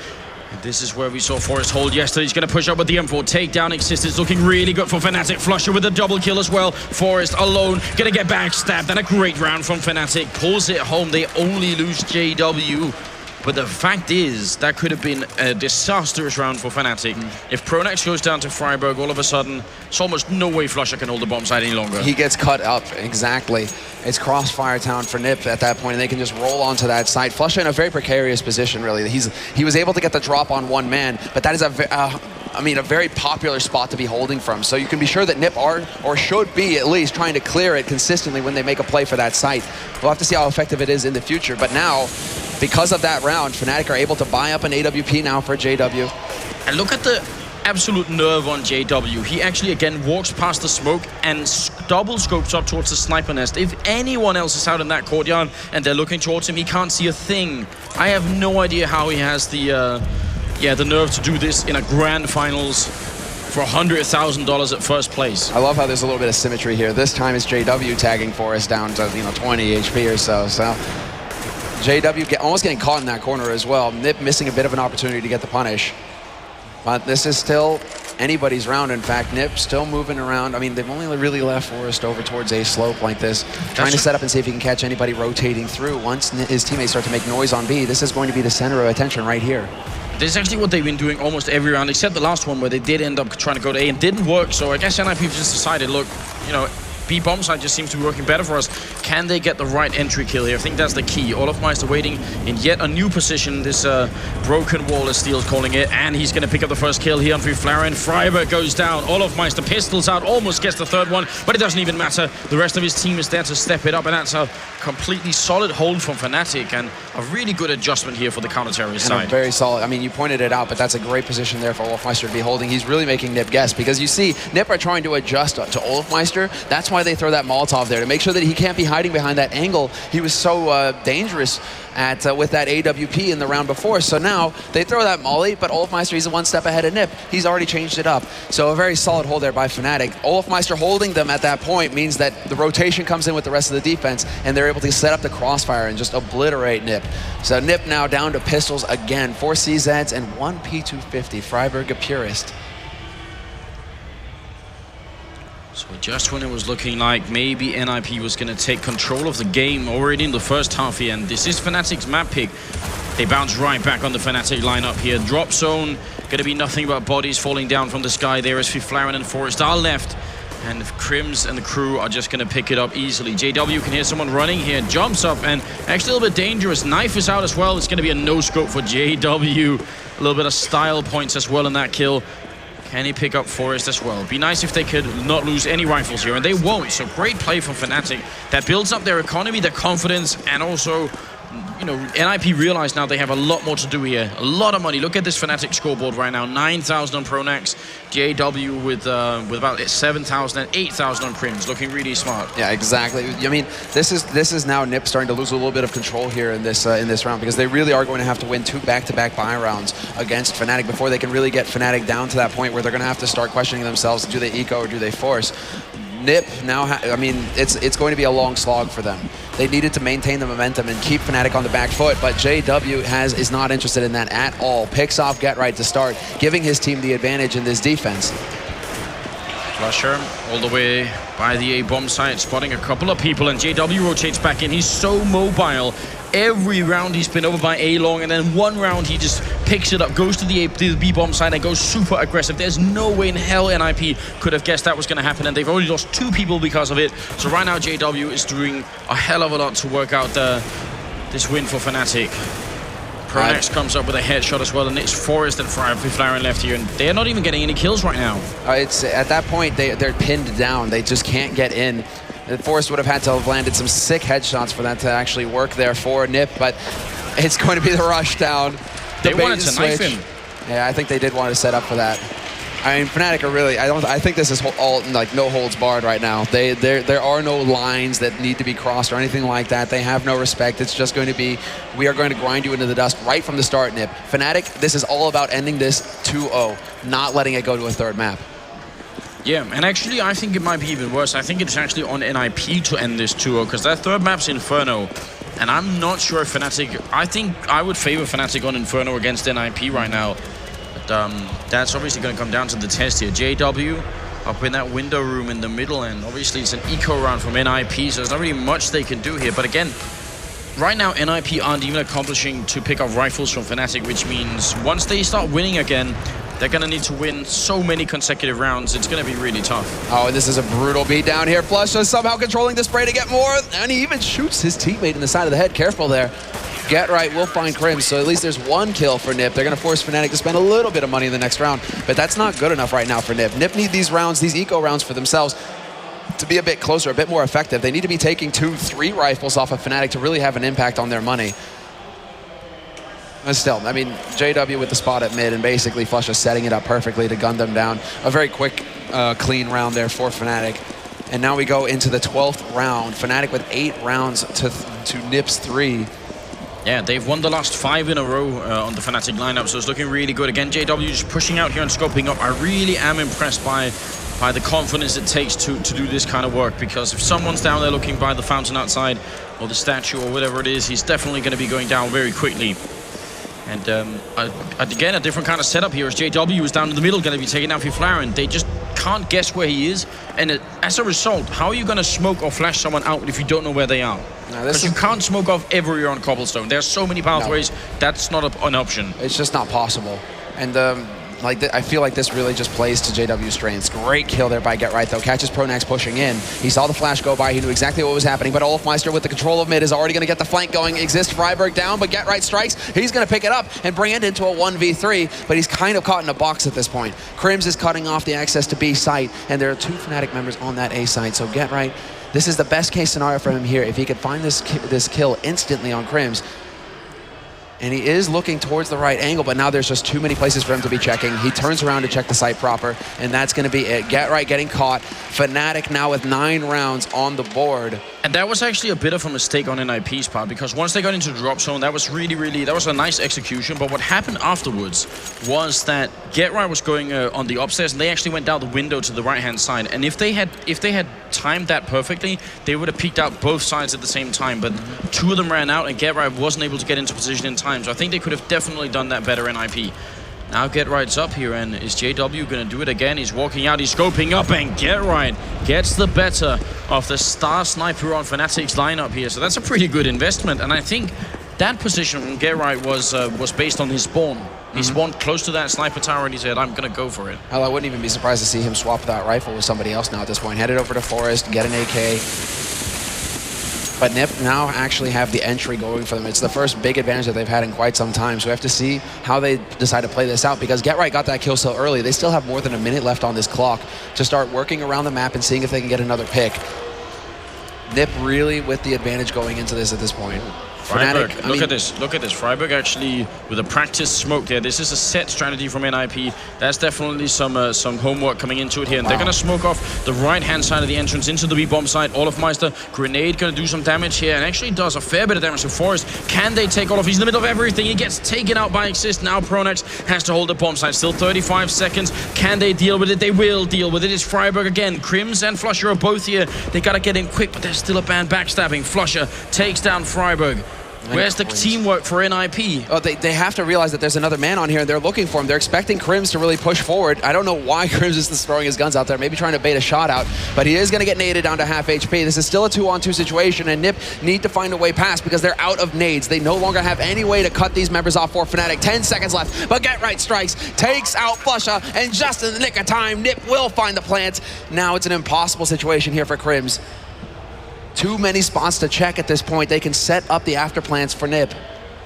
This is where we saw Forrest hold yesterday. He's going to push up with the M4. Takedown existence looking really good for Fnatic. Flusher with a double kill as well. Forrest alone. Going to get backstabbed. And a great round from Fnatic. Pulls it home. They only lose JW. But the fact is, that could have been a disastrous round for Fnatic. If Pronax goes down to Freiburg, all of a sudden, it's almost no way Flusher can hold the bomb site any longer. He gets cut up, exactly. It's crossfire town for NiP at that point, and they can just roll onto that site. Flusher in a very precarious position, really. He was able to get the drop on one man, but that is a very popular spot to be holding from. So you can be sure that NiP are, or should be at least, trying to clear it consistently when they make a play for that site. We'll have to see how effective it is in the future. But now, because of that round, Fnatic are able to buy up an AWP now for JW. And look at the absolute nerve on JW. He actually, again, walks past the smoke and double scopes up towards the sniper nest. If anyone else is out in that courtyard and they're looking towards him, he can't see a thing. I have no idea how he has the nerve to do this in a grand finals for $100,000 at first place. I love how there's a little bit of symmetry here. This time it's JW tagging Forrest down to 20 HP or so. So JW almost getting caught in that corner as well. NiP missing a bit of an opportunity to get the punish. But this is still anybody's round. In fact, NiP still moving around. I mean, they've only really left Forrest over towards a slope like this, trying to set up and see if he can catch anybody rotating through. Once his teammates start to make noise on B, this is going to be the center of attention right here. This is actually what they've been doing almost every round, except the last one where they did end up trying to go to A and didn't work. So I guess NiP just decided, look, B bomb side just seems to be working better for us. Can they get the right entry kill here? I think that's the key. Olofmeister waiting in yet a new position. This broken wall, as Steele's calling it, and he's going to pick up the first kill here on Flaren. Freiburg goes down. Olofmeister pistols out, almost gets the third one, but it doesn't even matter. The rest of his team is there to step it up, and that's a completely solid hold from Fnatic and a really good adjustment here for the counter-terrorist side. Very solid. I mean, you pointed it out, but that's a great position there for Olofmeister to be holding. He's really making NiP guess, because you see NiP are trying to adjust to Olofmeister. That's why they throw that Molotov there, to make sure that he can't be hiding behind that angle. He was so dangerous with that AWP in the round before. So now they throw that molly, but Olofmeister, he's one step ahead of NiP. He's already changed it up. So a very solid hold there by Fnatic. Olofmeister holding them at that point means that the rotation comes in with the rest of the defense, and they're able to set up the crossfire and just obliterate NiP. So NiP now down to pistols again, 4 CZs and 1 P250. Freiburg a purist. So just when it was looking like maybe NiP was going to take control of the game already in the first half here, and this is Fnatic's map pick. They bounce right back on the Fnatic lineup here. Drop zone, going to be nothing but bodies falling down from the sky there as Flaren and Forrest are left. And Crims and the crew are just going to pick it up easily. JW can hear someone running here, jumps up, and actually a little bit dangerous. Knife is out as well. It's going to be a no-scope for JW. A little bit of style points as well in that kill. Can he pick up Forrest as well? Be nice if they could not lose any rifles here, and they won't. So great play from Fnatic. That builds up their economy, their confidence, and also, NiP realize now they have a lot more to do here. A lot of money. Look at this Fnatic scoreboard right now. 9,000 on Pronax. JW with about 7,000 and 8,000 on Crims. Looking really smart. Yeah, exactly. I mean, this is now NiP starting to lose a little bit of control here in this round, because they really are going to have to win 2 back-to-back buy rounds against Fnatic before they can really get Fnatic down to that point where they're going to have to start questioning themselves. Do they eco or do they force? NiP now, it's going to be a long slog for them. They needed to maintain the momentum and keep Fnatic on the back foot, but JW is not interested in that at all. Picks off Get Right to start, giving his team the advantage in this defense. Flusher all the way by the A bomb site, spotting a couple of people, and JW rotates back in. He's so mobile. Every round he's been over by A long, and then one round he just picks it up, goes to the B bomb side, and goes super aggressive. There's no way in hell NiP could have guessed that was going to happen, and they've already lost 2 people because of it. So right now JW is doing a hell of a lot to work out this win for Fnatic. Pronax comes up with a headshot as well, and it's Forrest and Flaren left here, and they're not even getting any kills right now. It's at that point they're pinned down. They just can't get in. Forrest would have had to have landed some sick headshots for that to actually work there for NiP, but it's going to be the rush down. They wanted to knife him. Yeah, I think they did want to set up for that. I mean, Fnatic are really. I think this is all like no holds barred right now. There are no lines that need to be crossed or anything like that. They have no respect. It's just going to be, we are going to grind you into the dust right from the start, NiP. Fnatic, this is all about ending this 2-0, not letting it go to a third map. Yeah, and actually I think it might be even worse. I think it's actually on NiP to end this 2-0, because that third map's Inferno. And I'm not sure if Fnatic, I think I would favor Fnatic on Inferno against NiP right now. But that's obviously going to come down to the test here. JW up in that window room in the middle, and obviously it's an eco round from NiP, so there's not really much they can do here. But again, right now NiP aren't even accomplishing to pick up rifles from Fnatic, which means once they start winning again, they're going to need to win so many consecutive rounds. It's going to be really tough. Oh, this is a brutal beat down here. Flusha somehow controlling the spray to get more, and he even shoots his teammate in the side of the head. Careful there. Get Right will find Crims, so at least there's one kill for NiP. They're going to force Fnatic to spend a little bit of money in the next round, but that's not good enough right now for NiP. NiP need these rounds, these eco rounds for themselves, to be a bit closer, a bit more effective. They need to be taking 2-3 rifles off of Fnatic to really have an impact on their money. But still, I mean, JW with the spot at mid, and basically Flusha setting it up perfectly to gun them down. A very quick, clean round there for Fnatic. And now we go into the 12th round. Fnatic with 8 rounds to NiP's 3. Yeah, they've won the last 5 in a row on the Fnatic lineup, so it's looking really good. Again, JW just pushing out here and scoping up. I really am impressed by the confidence it takes to do this kind of work, because if someone's down there looking by the fountain outside or the statue or whatever it is, he's definitely going to be going down very quickly. And again, a different kind of setup here as JW is down in the middle, going to be taking out Flaren. They just can't guess where he is, and as a result, how are you going to smoke or flash someone out if you don't know where they are? Because you can't smoke off everywhere on Cobblestone. There's so many pathways, that's not an option. It's just not possible. And I feel like this really just plays to JW's strengths. Great kill there by Get Right, though. Catches Pronax pushing in. He saw the flash go by. He knew exactly what was happening, but Olofmeister with the control of mid is already going to get the flank going. Exist Freiburg down, but Get Right strikes. He's going to pick it up and bring it into a 1v3, but he's kind of caught in a box at this point. Crims is cutting off the access to B site, and there are 2 Fnatic members on that A site, so Get Right, this is the best case scenario for him here. If he could find this kill instantly on Crims, and he is looking towards the right angle, but now there's just too many places for him to be checking. He turns around to check the site proper, and that's going to be it. Get Right getting caught. Fnatic now with 9 rounds on the board. And that was actually a bit of a mistake on NiP's part, because once they got into the drop zone, that was that was a nice execution. But what happened afterwards was that Get Right was going on the upstairs, and they actually went down the window to the right-hand side. And if they had timed that perfectly, they would have peeked out both sides at the same time. But 2 of them ran out, and Get Right wasn't able to get into position in time. So I think they could have definitely done that better, NiP. Now Get Right's up here, and is JW going to do it again? He's walking out, he's scoping up, and Get Right gets the better of the star sniper on Fnatic's lineup here. So that's a pretty good investment, and I think that position from Get Right was based on his spawn. He spawned close to that sniper tower, and he said, I'm going to go for it. Hell, I wouldn't even be surprised to see him swap that rifle with somebody else now at this point. Headed over to Forest, get an AK. But NiP now actually have the entry going for them. It's the first big advantage that they've had in quite some time. So we have to see how they decide to play this out, because Get Right got that kill so early. They still have more than a minute left on this clock to start working around the map and seeing if they can get another pick. NiP really with the advantage going into this at this point. Freiburg, look at this. Freiburg actually with a practice smoke there. This is a set strategy from NiP. That's definitely some homework coming into it here. And they're going to smoke off the right-hand side of the entrance into the B-bomb site. Olofmeister, grenade going to do some damage here, and actually does a fair bit of damage to Forest. Can they take Olof? He's in the middle of everything. He gets taken out by Exist. Now Pronax has to hold the bomb site. Still 35 seconds. Can they deal with it? They will deal with it. It's Freiburg again. Crims and Flusha are both here. They got to get in quick, but there's still a band backstabbing. Flusha takes down Freiburg. Where's the teamwork for NiP? Oh, they have to realize that there's another man on here, and they're looking for him. They're expecting Crims to really push forward. I don't know why Crims is just throwing his guns out there, maybe trying to bait a shot out, but he is going to get naded down to half HP. This is still a 2-on-2 situation, and NiP need to find a way past because they're out of nades. They no longer have any way to cut these members off for Fnatic. 10 seconds left, but Get Right strikes, takes out Flusha, and just in the nick of time, NiP will find the plant. Now it's an impossible situation here for Crims. Too many spots to check at this point. They can set up the after plants for NiP.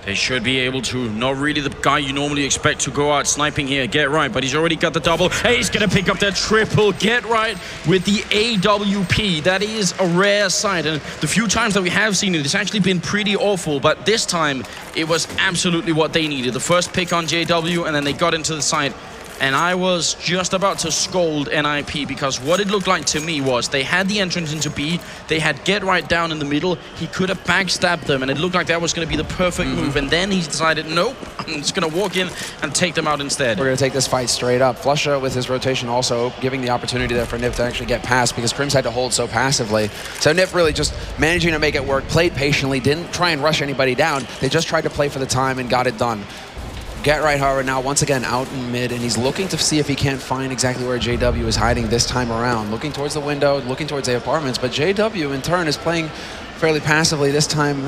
They should be able to. Not really the guy you normally expect to go out sniping here. Get Right, but he's already got the double. Hey, he's going to pick up that triple. Get Right with the AWP. That is a rare sight, and the few times that we have seen it, it's actually been pretty awful, but this time it was absolutely what they needed. The first pick on JW, and then they got into the site. And I was just about to scold NiP because what it looked like to me was they had the entrance into B, they had Get Right down in the middle, he could have backstabbed them, and it looked like that was going to be the perfect move, and then he decided, nope, I'm just going to walk in and take them out instead. We're going to take this fight straight up. Flusha with his rotation also giving the opportunity there for NiP to actually get past because Crims had to hold so passively. So NiP really just managing to make it work, played patiently, didn't try and rush anybody down, they just tried to play for the time and got it done. Get Right, however, now once again out in mid, and he's looking to see if he can't find exactly where JW is hiding this time around. Looking towards the window, looking towards the apartments, but JW in turn is playing fairly passively this time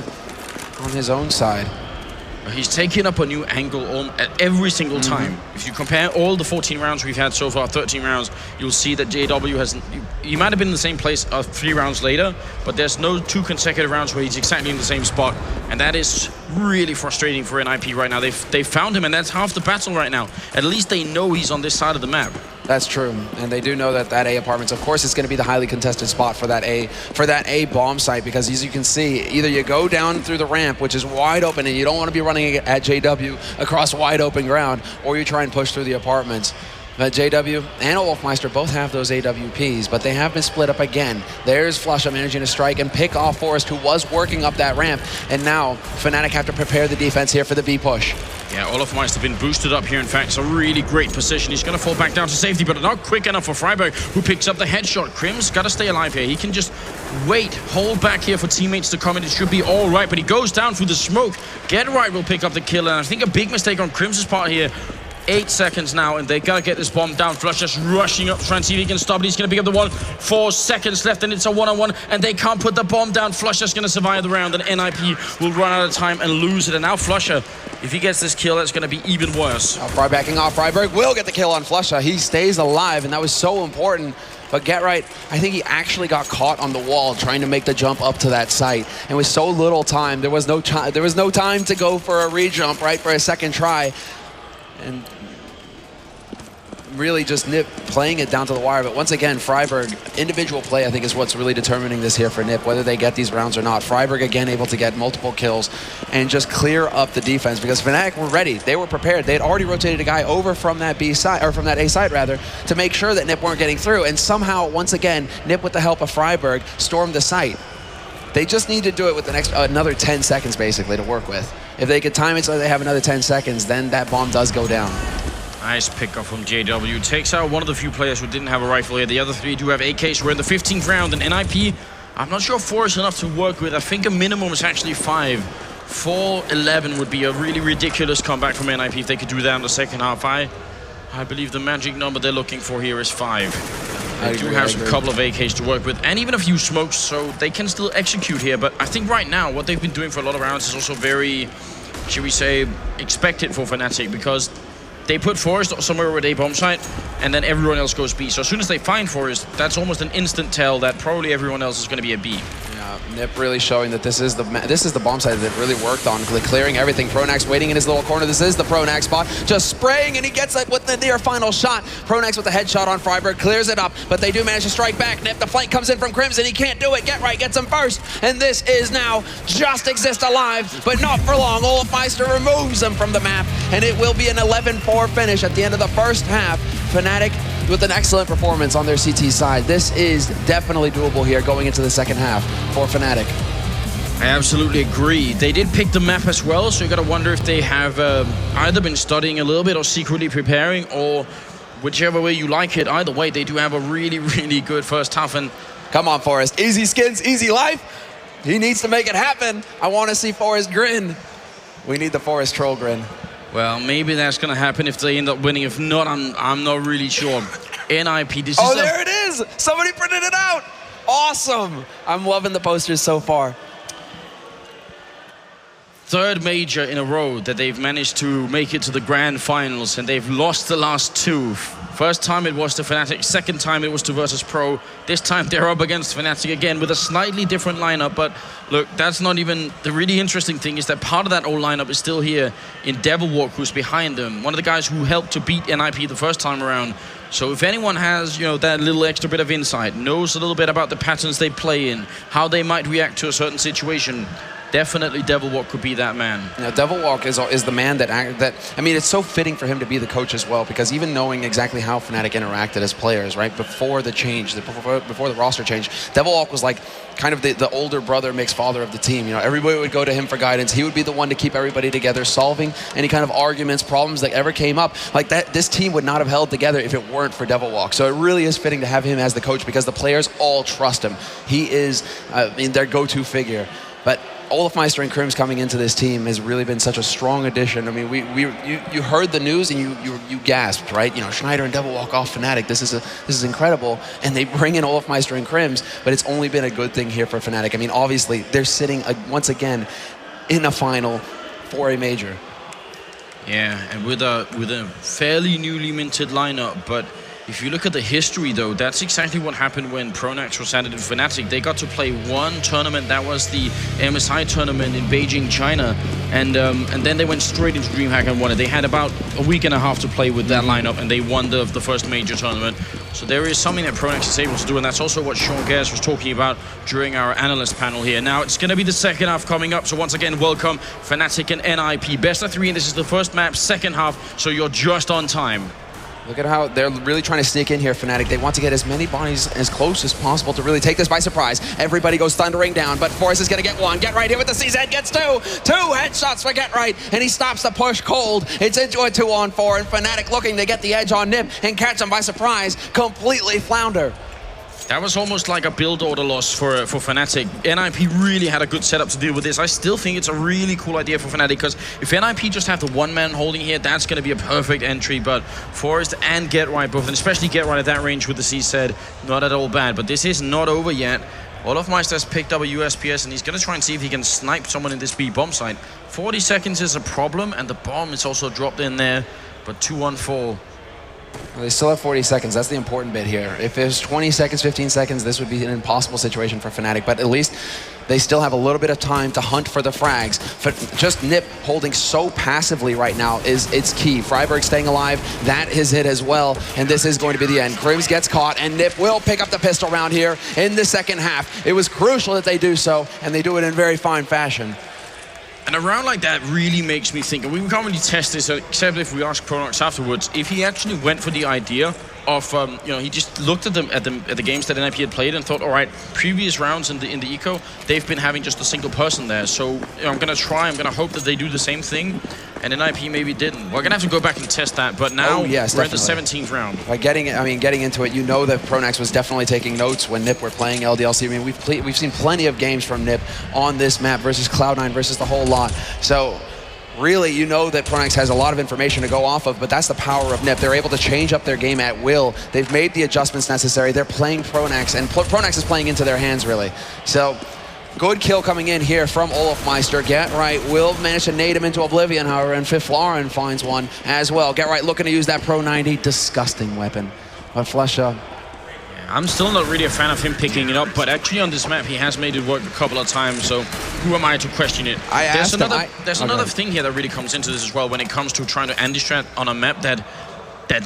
on his own side. He's taking up a new angle at every single time. If you compare all the 14 rounds we've had so far, 13 rounds, you'll see that JW has... He might have been in the same place 3 rounds later, but there's no 2 consecutive rounds where he's exactly in the same spot. And that is really frustrating for NiP right now. They found him, and that's half the battle right now. At least they know he's on this side of the map. That's true, and they do know that that A apartments, of course, it's going to be the highly contested spot for that A bomb site, because as you can see, either you go down through the ramp, which is wide open, and you don't want to be running at JW across wide open ground, or you try and push through the apartments. But JW and Wolfmeister both have those AWPs, but they have been split up again. There's Flusha managing to strike and pick off Forrest, who was working up that ramp, and now Fnatic have to prepare the defense here for the B push. Yeah, Olofmeister been boosted up here. In fact, it's a really great position. He's going to fall back down to safety, but not quick enough for Freiburg, who picks up the headshot. Crim's got to stay alive here. He can just wait, hold back here for teammates to come in. It should be all right, but he goes down through the smoke. Get Right will pick up the kill, and I think a big mistake on Crim's part here. 8 seconds now, and they gotta get this bomb down. Flush just rushing up to try and see if he can stop it. He's gonna pick up the one. 4 seconds left, and it's a one-on-one, and they can't put the bomb down. Flush just gonna survive the round, and NiP will run out of time and lose it. And now Flusha, if he gets this kill, that's gonna be even worse. Backing off, Freiburg will get the kill on Flusha. He stays alive, and that was so important. But Get Right, I think he actually got caught on the wall trying to make the jump up to that site. And with so little time, there was no time to go for a re-jump, right, for a second try. And really just NiP playing it down to the wire. But once again, Freiburg, individual play, I think, is what's really determining this here for NiP, whether they get these rounds or not. Freiburg, again, able to get multiple kills and just clear up the defense, because Fnatic were ready. They were prepared. They had already rotated a guy over from that B side, or from that A side, rather, to make sure that NiP weren't getting through. And somehow, once again, NiP, with the help of Freiburg, stormed the site. They just need to do it with the next another 10 seconds, basically, to work with. If they could time it so they have another 10 seconds, then that bomb does go down. Nice pickup from JW. Takes out one of the few players who didn't have a rifle here. The other 3 do have AKs. We're in the 15th round, and NiP, I'm not sure 4 is enough to work with. I think a minimum is actually 5. 4-11 would be a really ridiculous comeback from NiP if they could do that in the second half. I believe the magic number they're looking for here is 5. They do have a couple of AKs to work with, and even a few smokes, so they can still execute here. But I think right now, what they've been doing for a lot of rounds is also very, should we say, expected for Fnatic, because they put Forrest somewhere with a bomb site, and then everyone else goes B. So as soon as they find Forrest, that's almost an instant tell that probably everyone else is going to be a B. Yeah, NiP really showing that this is the bomb site that really worked on, clearing everything. Pronax waiting in his little corner. This is the Pronax spot, just spraying, and he gets it with the near final shot. Pronax with the headshot on Freiburg, clears it up, but they do manage to strike back. NiP, the flank comes in from Crimson. He can't do it. Get Right gets him first, and this is now just exist alive, but not for long. Olofmeister removes him from the map, and it will be an 11-4 finish at the end of the first half. Fnatic with an excellent performance on their CT side. This is definitely doable here going into the second half for Fnatic. I absolutely agree. They did pick the map as well, so you gotta wonder if they have either been studying a little bit or secretly preparing, or whichever way you like it. Either way, they do have a really, really good first half. And come on, Forrest. Easy skins, easy life. He needs to make it happen. I want to see Forrest grin. We need the Forrest troll grin. Well, maybe that's going to happen if they end up winning. If not, I'm not really sure. NiP, this is there it is! Somebody printed it out! Awesome! I'm loving the posters so far. 3rd major in a row that they've managed to make it to the grand finals, and they've lost the last 2. First time it was to Fnatic, second time it was to Virtus Pro. This time they're up against Fnatic again with a slightly different lineup, but look, that's not even... The really interesting thing is that part of that old lineup is still here in Devilwalk, who's behind them. One of the guys who helped to beat NiP the first time around. So if anyone has, you know, that little extra bit of insight, knows a little bit about the patterns they play in, how they might react to a certain situation, definitely Devilwalk could be that man. Now, Devilwalk is the man that I mean, it's so fitting for him to be the coach as well, because even knowing exactly how Fnatic interacted as players, right, before the change, before the roster change, Devilwalk was like kind of the older brother mixed father of the team. You know, everybody would go to him for guidance. He would be the one to keep everybody together, solving any kind of arguments, problems that ever came up. Like that, this team would not have held together if it weren't for Devilwalk. So it really is fitting to have him as the coach, because the players all trust him. He is their go-to figure. But Olafmeister and Crims coming into this team has really been such a strong addition. I mean, you heard the news and you gasped, right? You know, Schneider and Devilwalk off Fnatic. This is incredible. And they bring in Olafmeister and Crims, but it's only been a good thing here for Fnatic. I mean, obviously they're sitting once again in a final for a major. Yeah, and with a fairly newly minted lineup, but if you look at the history, though, that's exactly what happened when Pronax was added to Fnatic. They got to play one tournament. That was the MSI tournament in Beijing, China. And then they went straight into DreamHack and won it. They had about a week and a half to play with that lineup, and they won the first major tournament. So there is something that Pronax is able to do, and that's also what Sean Gers was talking about during our analyst panel here. Now, it's going to be the second half coming up. So once again, welcome Fnatic and NiP. Best of 3, and this is the first map, second half, so you're just on time. Look at how they're really trying to sneak in here, Fnatic. They want to get as many bodies as close as possible to really take this by surprise. Everybody goes thundering down, but Forrest is going to get one. Get Right here with the CZ gets two. Two headshots for Get Right, and he stops the push cold. It's into a 2-on-4, and Fnatic looking to get the edge on NiP and catch him by surprise. Completely flounder. That was almost like a build order loss for Fnatic. NiP really had a good setup to deal with this. I still think it's a really cool idea for Fnatic, because if NiP just have the one-man holding here, that's going to be a perfect entry. But Forrest and Get Right both, and especially Get Right at that range with the CZ, not at all bad. But this is not over yet. Olafmeister has picked up a USPS, and he's going to try and see if he can snipe someone in this B bomb site. 40 seconds is a problem, and the bomb is also dropped in there. But 2-on-4. Well, they still have 40 seconds. That's the important bit here. If it was 20 seconds, 15 seconds, this would be an impossible situation for Fnatic. But at least they still have a little bit of time to hunt for the frags. But just NiP holding so passively right now it's key. Freiburg staying alive. That is it as well. And this is going to be the end. Crims gets caught, and NiP will pick up the pistol round here in the second half. It was crucial that they do so, and they do it in very fine fashion. And a round like that really makes me think, and we can't really test this except if we ask Pronax afterwards, if he actually went for the idea of, you know, he just looked at the games that NiP had played and thought, all right, previous rounds in the eco, they've been having just a single person there. So you know, I'm going to hope that they do the same thing. And NiP maybe didn't. We're going to have to go back and test that. But now yes, we're at the 17th round. By getting into it, you know that Pronax was definitely taking notes when NiP were playing LDLC. I mean, we've seen plenty of games from NiP on this map versus Cloud9 versus the whole lot. So really, you know that Pronax has a lot of information to go off of, but that's the power of NiP. They're able to change up their game at will. They've made the adjustments necessary. They're playing Pronax, and Pronax is playing into their hands, really. So good kill coming in here from Olafmeister. Get Right will manage to nade him into oblivion, however, and Fiflaren finds one as well. Get Right looking to use that Pro 90. Disgusting weapon. But Flesha, I'm still not really a fan of him picking it up, but actually on this map he has made it work a couple of times, so who am I to question it? There's another thing here that really comes into this as well when it comes to trying to anti-strat on a map that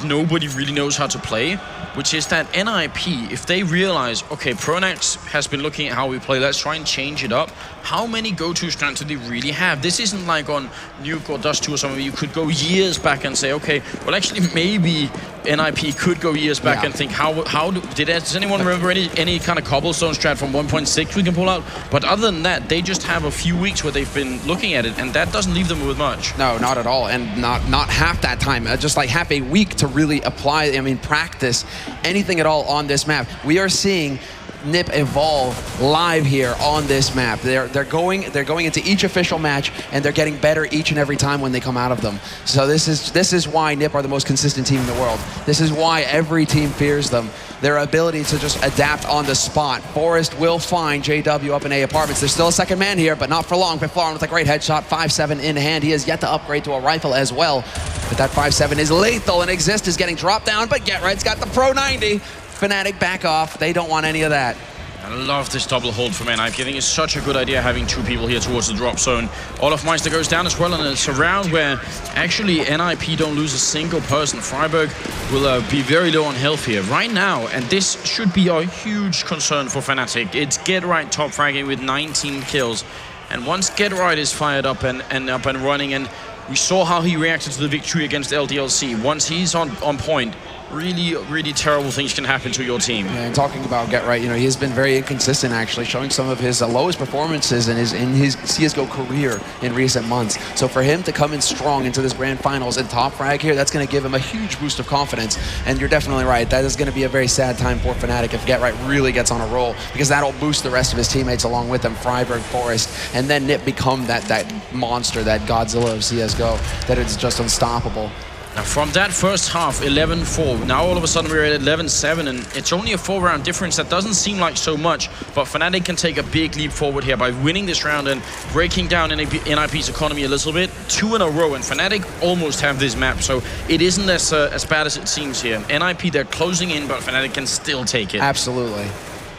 nobody really knows how to play, which is that NiP, if they realize, okay, Pronax has been looking at how we play, let's try and change it up, how many go-to strats do they really have? This isn't like on Nuke or Dust 2 or something, you could go years back and say, okay, well actually maybe NiP could go years back and think, does anyone remember any kind of cobblestone strat from 1.6 we can pull out? But other than that, they just have a few weeks where they've been looking at it, and that doesn't leave them with much. No, not at all, and not half that time, just like half a week to really apply, practice anything at all on this map. We are seeing NiP evolve live here on this map. They're going into each official match, and they're getting better each and every time when they come out of them. So this is why NiP are the most consistent team in the world. This is why every team fears them. Their ability to just adapt on the spot. Forrest will find JW up in A apartments. There's still a second man here, but not for long. Fiflaren with a great headshot, 5.7 in hand. He has yet to upgrade to a rifle as well. But that 5.7 is lethal, and Exist is getting dropped down, but Get Right's got the Pro 90. Fnatic back off. They don't want any of that. I love this double hold from NiP. I think it's such a good idea having two people here towards the drop zone. Olafmeister goes down as well, and it's a round where actually NiP don't lose a single person. Freiburg will be very low on health here right now, and this should be a huge concern for Fnatic. It's Get Right top fragging with 19 kills. And once Get Right is fired up and up and running, and we saw how he reacted to the victory against LDLC. Once he's on point, really terrible things can happen to your team. Yeah, and talking about Get Right, he has been very inconsistent, actually, showing some of his lowest performances in his CSGO career in recent months. So for him to come in strong into this grand finals and top frag here, that's going to give him a huge boost of confidence. And you're definitely right, that is going to be a very sad time for Fnatic if Get Right really gets on a roll, because that'll boost the rest of his teammates along with him, Freiburg, Forest, and then NiP become that monster, that Godzilla of CSGO, that is just unstoppable. Now from that first half, 11-4, now all of a sudden we're at 11-7, and it's only a 4-round difference. That doesn't seem like so much, but Fnatic can take a big leap forward here by winning this round and breaking down NiP's economy a little bit. 2 in a row, and Fnatic almost have this map, so it isn't as bad as it seems here. NiP, they're closing in, but Fnatic can still take it. Absolutely.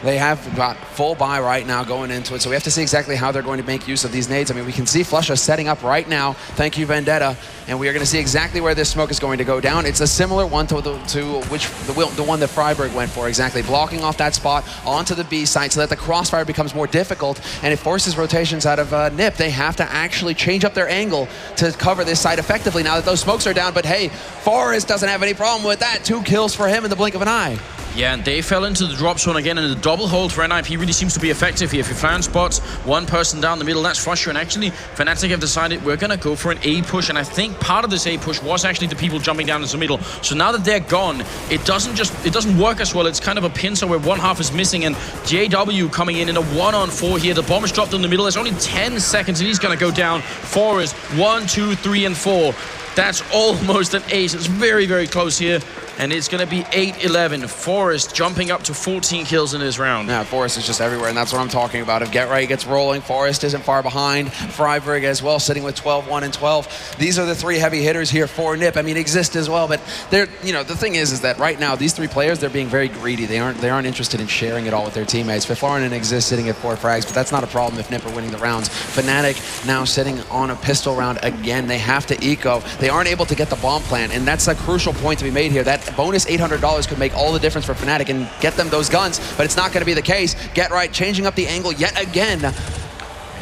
They have got full buy right now going into it, so we have to see exactly how they're going to make use of these nades. I mean, we can see Flusha setting up right now. Thank you, Vendetta. And we are going to see exactly where this smoke is going to go down. It's a similar one to the one that Freiburg went for, exactly. Blocking off that spot onto the B site so that the crossfire becomes more difficult, and it forces rotations out of NiP. They have to actually change up their angle to cover this site effectively now that those smokes are down. But hey, Forest doesn't have any problem with that. 2 kills for him in the blink of an eye. Yeah, and they fell into the drop zone again, and the double hold for NiP really seems to be effective here. If you found spots, one person down the middle, that's Flusha, and actually Fnatic have decided we're going to go for an A push, and I think part of this A push was actually the people jumping down into the middle. So now that they're gone, it doesn't work as well. It's kind of a pincer where one half is missing, and JW coming in a 1-on-4 here. The bomb is dropped in the middle. There's only 10 seconds, and he's going to go down. Forest, 1, 2, 3, and 4. That's almost an ace. It's very close here. And it's going to be 8-11. Forest jumping up to 14 kills in this round. Yeah, Forest is just everywhere, and that's what I'm talking about. If Get Right gets rolling, Forest isn't far behind. Freiburg as well, sitting with 12, 1, and 12. These are the 3 heavy hitters here for NiP. I mean, exist as well, but they're, the thing is that right now, these 3 players, they're being very greedy. They aren't interested in sharing it all with their teammates. Fiflarin and Exist sitting at 4 frags, but that's not a problem if NiP are winning the rounds. Fnatic now sitting on a pistol round again. They have to eco. They aren't able to get the bomb plant, and that's a crucial point to be made here. That bonus $800 could make all the difference for Fnatic and get them those guns, but it's not going to be the case. Get Right changing up the angle yet again.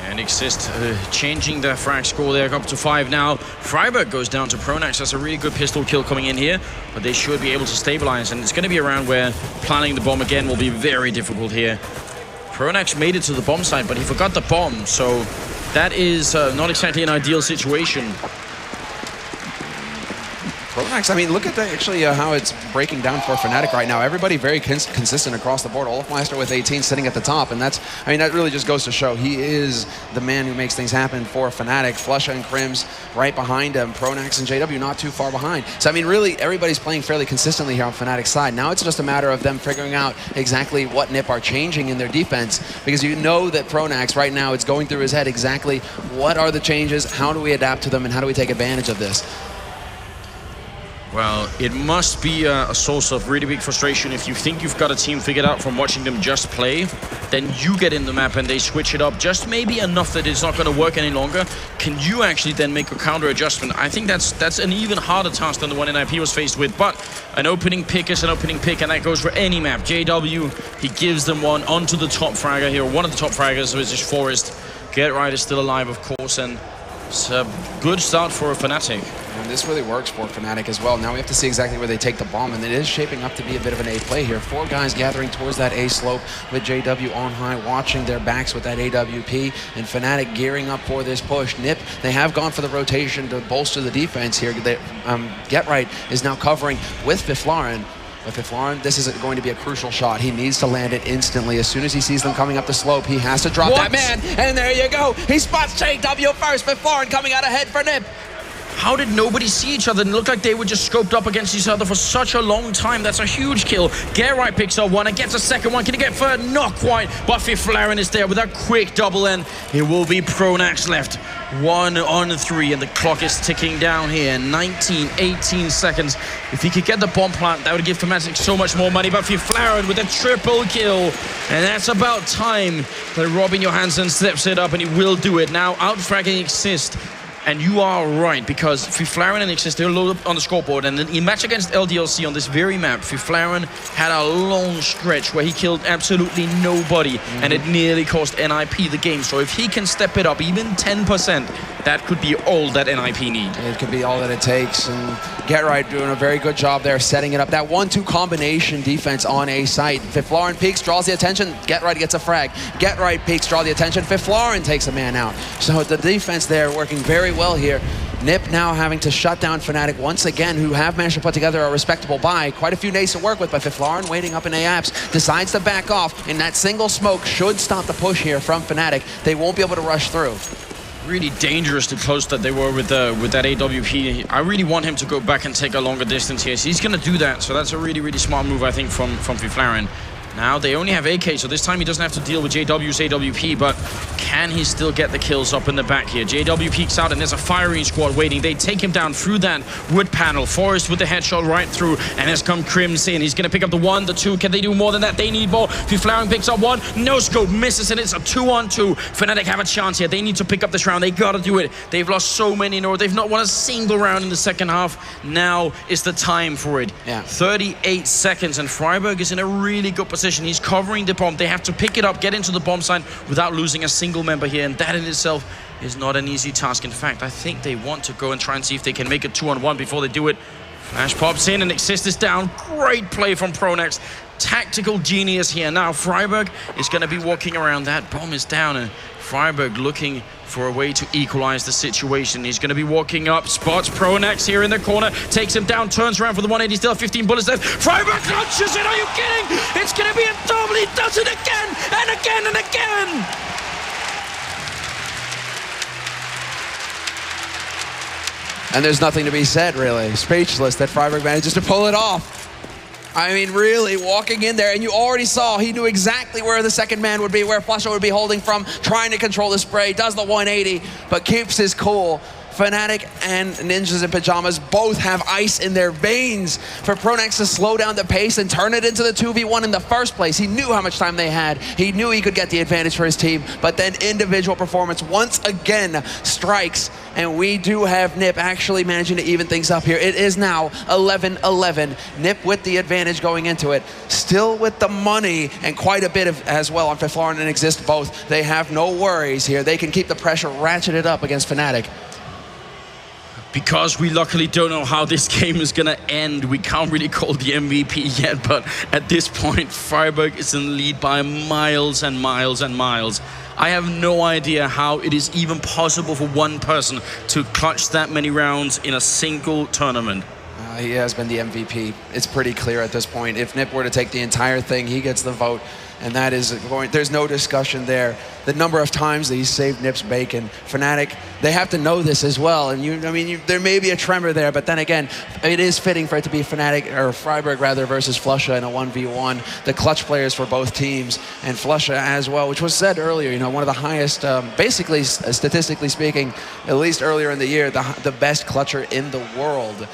And Exist changing their frag score there, up to 5 now. Freiburg goes down to Pronax. That's a really good pistol kill coming in here, but they should be able to stabilize, and it's going to be a round where planning the bomb again will be very difficult here. Pronax made it to the bomb site, but he forgot the bomb, so that is not exactly an ideal situation. Pronax, I mean, look at actually how it's breaking down for Fnatic right now. Everybody very consistent across the board. Olafmeister with 18 sitting at the top, and that really just goes to show he is the man who makes things happen for Fnatic. Flusha and Crims right behind him. Pronax and JW not too far behind. So, I mean, really, everybody's playing fairly consistently here on Fnatic's side. Now it's just a matter of them figuring out exactly what NiP are changing in their defense, because you know that Pronax right now, it's going through his head exactly what are the changes, how do we adapt to them, and how do we take advantage of this. Well, it must be a source of really big frustration if you think you've got a team figured out from watching them just play, then you get in the map and they switch it up just maybe enough that it's not going to work any longer. Can you actually then make a counter adjustment? I think that's an even harder task than the one NiP was faced with, but an opening pick is an opening pick, and that goes for any map. JW, he gives them one onto the top fragger here, one of the top fraggers, which is Forest. Get Right is still alive, of course, and it's a good start for Fnatic. And this really works for Fnatic as well. Now we have to see exactly where they take the bomb, and it is shaping up to be a bit of an A play here. 4 guys gathering towards that A slope with JW on high, watching their backs with that AWP, and Fnatic gearing up for this push. NiP, they have gone for the rotation to bolster the defense here. Get Right is now covering with Fiflarin. But Fiflarin, this is going to be a crucial shot. He needs to land it instantly. As soon as he sees them coming up the slope, he has to drop that man. And there you go. He spots JW first. Fiflarin coming out ahead for NiP. How did nobody see each other? It looked like they were just scoped up against each other for such a long time. That's a huge kill. Get Right picks up one and gets a second one. Can he get third? Not quite. But Fiflarin is there with a quick double end. It will be Pronax left. 1 on 3, and the clock is ticking down here. 19, 18 seconds. If he could get the bomb plant, that would give Fnatic so much more money. But Fiflarin with a triple kill. And that's about time that Robin Johansson steps it up, and he will do it. Now out-fragging Exist. And you are right, because Fiflaren and Nix is still low up on the scoreboard, and then in match against LDLC on this very map, Fiflaren had a long stretch where he killed absolutely nobody, and it nearly cost NiP the game. So if he can step it up even 10%, that could be all that NiP need. It could be all that it takes, and Get Right doing a very good job there setting it up. That 1-2 combination defense on A site. Fiflaren peeks, draws the attention, Get Right gets a frag. Get Right peeks, draw the attention, Fiflaren takes a man out. So the defense there working very well here. NiP now having to shut down Fnatic once again, who have managed to put together a respectable buy. Quite a few nades to work with, but Fiflaren waiting up in A-Apps, decides to back off, and that single smoke should stop the push here from Fnatic. They won't be able to rush through. Really dangerously close that they were with that AWP. I really want him to go back and take a longer distance here. So he's going to do that. So that's a really, really smart move, I think, from Fiflaren. Now they only have AK, so this time he doesn't have to deal with JW's AWP, but can he still get the kills up in the back here? JW peeks out, and there's a firing squad waiting. They take him down through that wood panel. Forest with the headshot right through, and has come Crims in. He's going to pick up the 1, the 2. Can they do more than that? They need more. Fiflaren picks up 1. No scope, misses, and it's a 2-on-2. Fnatic have a chance here. They need to pick up this round. They got to do it. They've lost so many in a row. They've not won a single round in the second half. Now is the time for it. Yeah. 38 seconds, and Freiburg is in a really good position. He's covering the bomb. They have to pick it up, get into the bomb site without losing a single member here, and that in itself is not an easy task. In fact, I think they want to go and try and see if they can make it 2-on-1 before they do it. Flash pops in and Exist is down. Great play from Pronex. Tactical genius here. Now Freiburg is going to be walking around. That bomb is down, and Freiburg looking for a way to equalize the situation. He's going to be walking up, spots Pronex here in the corner, takes him down, turns around for the 180, still 15 bullets left. Freiburg launches it, are you kidding? It's going to be a double, he does it again, and again, and again! And there's nothing to be said, really. Speechless that Freiburg manages to pull it off. I mean, really, walking in there, and you already saw he knew exactly where the second man would be, where Flusha would be holding from, trying to control the spray, does the 180, but keeps his cool. Fnatic and Ninjas in Pajamas both have ice in their veins for Pronex to slow down the pace and turn it into the 2v1 in the first place. He knew how much time they had. He knew he could get the advantage for his team, but then individual performance once again strikes, and we do have NiP actually managing to even things up here. It is now 11-11. NiP with the advantage going into it, still with the money and quite a bit of as well on Fiflaren and Exist both. They have no worries here. They can keep the pressure ratcheted up against Fnatic. Because we luckily don't know how this game is going to end, we can't really call the MVP yet, but at this point, Freiburg is in the lead by miles and miles and miles. I have no idea how it is even possible for one person to clutch that many rounds in a single tournament. He has been the MVP. It's pretty clear at this point. If NiP were to take the entire thing, he gets the vote. And that is going, there's no discussion there. The number of times that he's saved NiP's bacon. Fnatic, they have to know this as well. And there may be a tremor there, but then again, it is fitting for it to be Fnatic, or Freiburg rather, versus Flusha in a 1v1. The clutch players for both teams, and Flusha as well, which was said earlier, one of the highest, basically, statistically speaking, at least earlier in the year, the best clutcher in the world.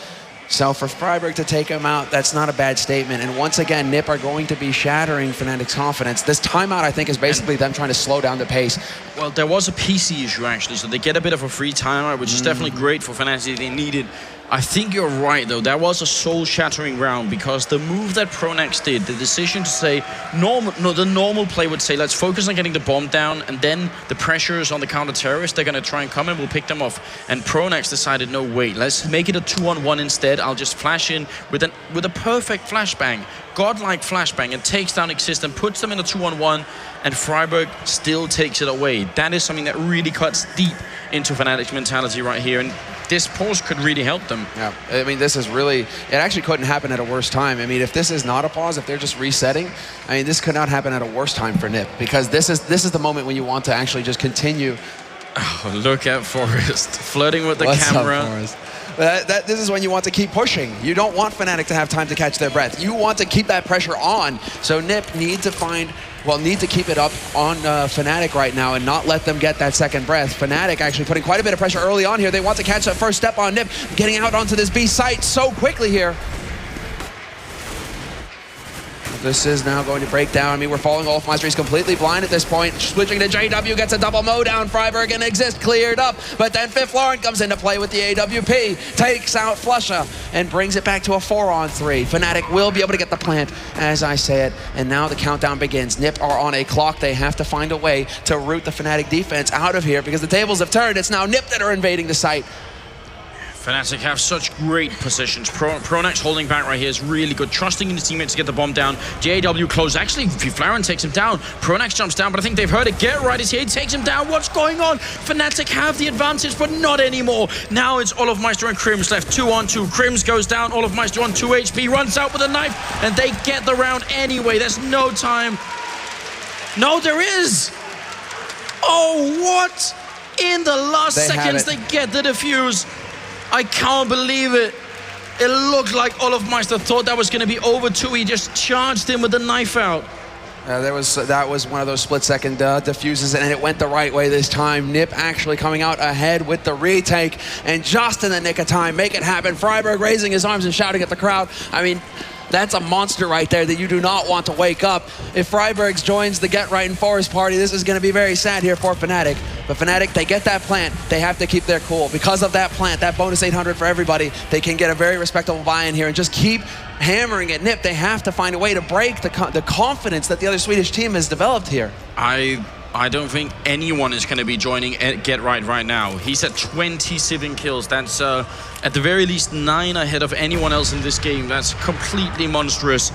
So for Freiburg to take him out, that's not a bad statement. And once again, NiP are going to be shattering Fnatic's confidence. This timeout, I think, is basically them trying to slow down the pace. Well, there was a PC issue, actually, so they get a bit of a free timeout, which is definitely great for Fnatic. They needed. I think you're right, though. That was a soul-shattering round, because the move that Pronex did, the decision to say, the normal play would say, let's focus on getting the bomb down, and then the pressure is on the counter-terrorists. They're going to try and come and we'll pick them off. And Pronex decided, no, wait, let's make it a 2-on-1 instead. I'll just flash in with a perfect flashbang, godlike flashbang, and takes down Exist and puts them in a 2-on-1, and Freiburg still takes it away. That is something that really cuts deep into Fnatic's mentality right here, and this pause could really help them. Yeah, I mean, this is really, it actually couldn't happen at a worse time. I mean, if this is not a pause, if they're just resetting, I mean, this could not happen at a worse time for NiP, because this is the moment when you want to actually just continue. Oh, look at Forrest flirting with the camera. Up, Forrest? This is when you want to keep pushing. You don't want Fnatic to have time to catch their breath. You want to keep that pressure on. So NiP need to keep it up on Fnatic right now and not let them get that second breath. Fnatic actually putting quite a bit of pressure early on here. They want to catch that first step on NiP, getting out onto this B site so quickly here. This is now going to break down. I mean, we're following Olofmeister. He's completely blind at this point. Switching to JW, gets a double mow down. Freiburg and Exist cleared up. But then Fifth Lauren comes into play with the AWP. Takes out Flusha and brings it back to a 4-on-3. Fnatic will be able to get the plant, as I said. And now the countdown begins. NiP are on a clock. They have to find a way to root the Fnatic defense out of here because the tables have turned. It's now NiP that are invading the site. Fnatic have such great positions. Pronax holding back right here is really good. Trusting in his teammates to get the bomb down. JW close. Actually, Flaren takes him down. Pronax jumps down, but I think they've heard it. Get right is here. He takes him down. What's going on? Fnatic have the advantage, but not anymore. Now it's Olofmeister and Krims left 2-on-2. Krims goes down. Olofmeister on 2 HP. Runs out with a knife, and they get the round anyway. There's no time. No, there is. Oh, what? In the last seconds, they get the defuse. I can't believe it. It looked like Olofmeister thought that was going to be over too. He just charged him with the knife out. That was one of those split-second diffuses, and it went the right way this time. NiP actually coming out ahead with the retake, and just in the nick of time, make it happen. Freiburg raising his arms and shouting at the crowd. I mean, that's a monster right there that you do not want to wake up. If Freiburg joins the Get Right in Forest party, this is going to be very sad here for Fnatic. But Fnatic, they get that plant. They have to keep their cool. Because of that plant, that bonus 800 for everybody, they can get a very respectable buy-in here and just keep hammering at NiP. They have to find a way to break the confidence that the other Swedish team has developed here. I don't think anyone is going to be joining Get Right now. He's at 27 kills. That's at the very least 9 ahead of anyone else in this game. That's completely monstrous.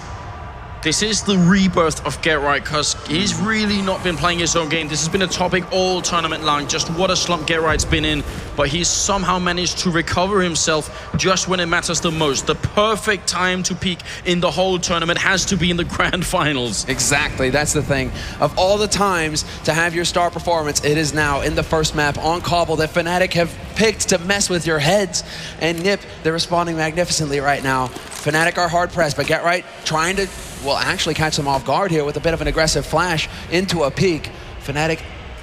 This is the rebirth of Get Right because he's really not been playing his own game. This has been a topic all tournament long, just what a slump Get Right's been in. But he's somehow managed to recover himself just when it matters the most. The perfect time to peak in the whole tournament has to be in the grand finals. Exactly, that's the thing. Of all the times to have your star performance, it is now in the first map on Cobble that Fnatic have picked to mess with your heads. And NiP, they're responding magnificently right now. Fnatic are hard pressed, but Get Right trying to, well, actually catch them off guard here with a bit of an aggressive flash into a peek. Fnatic,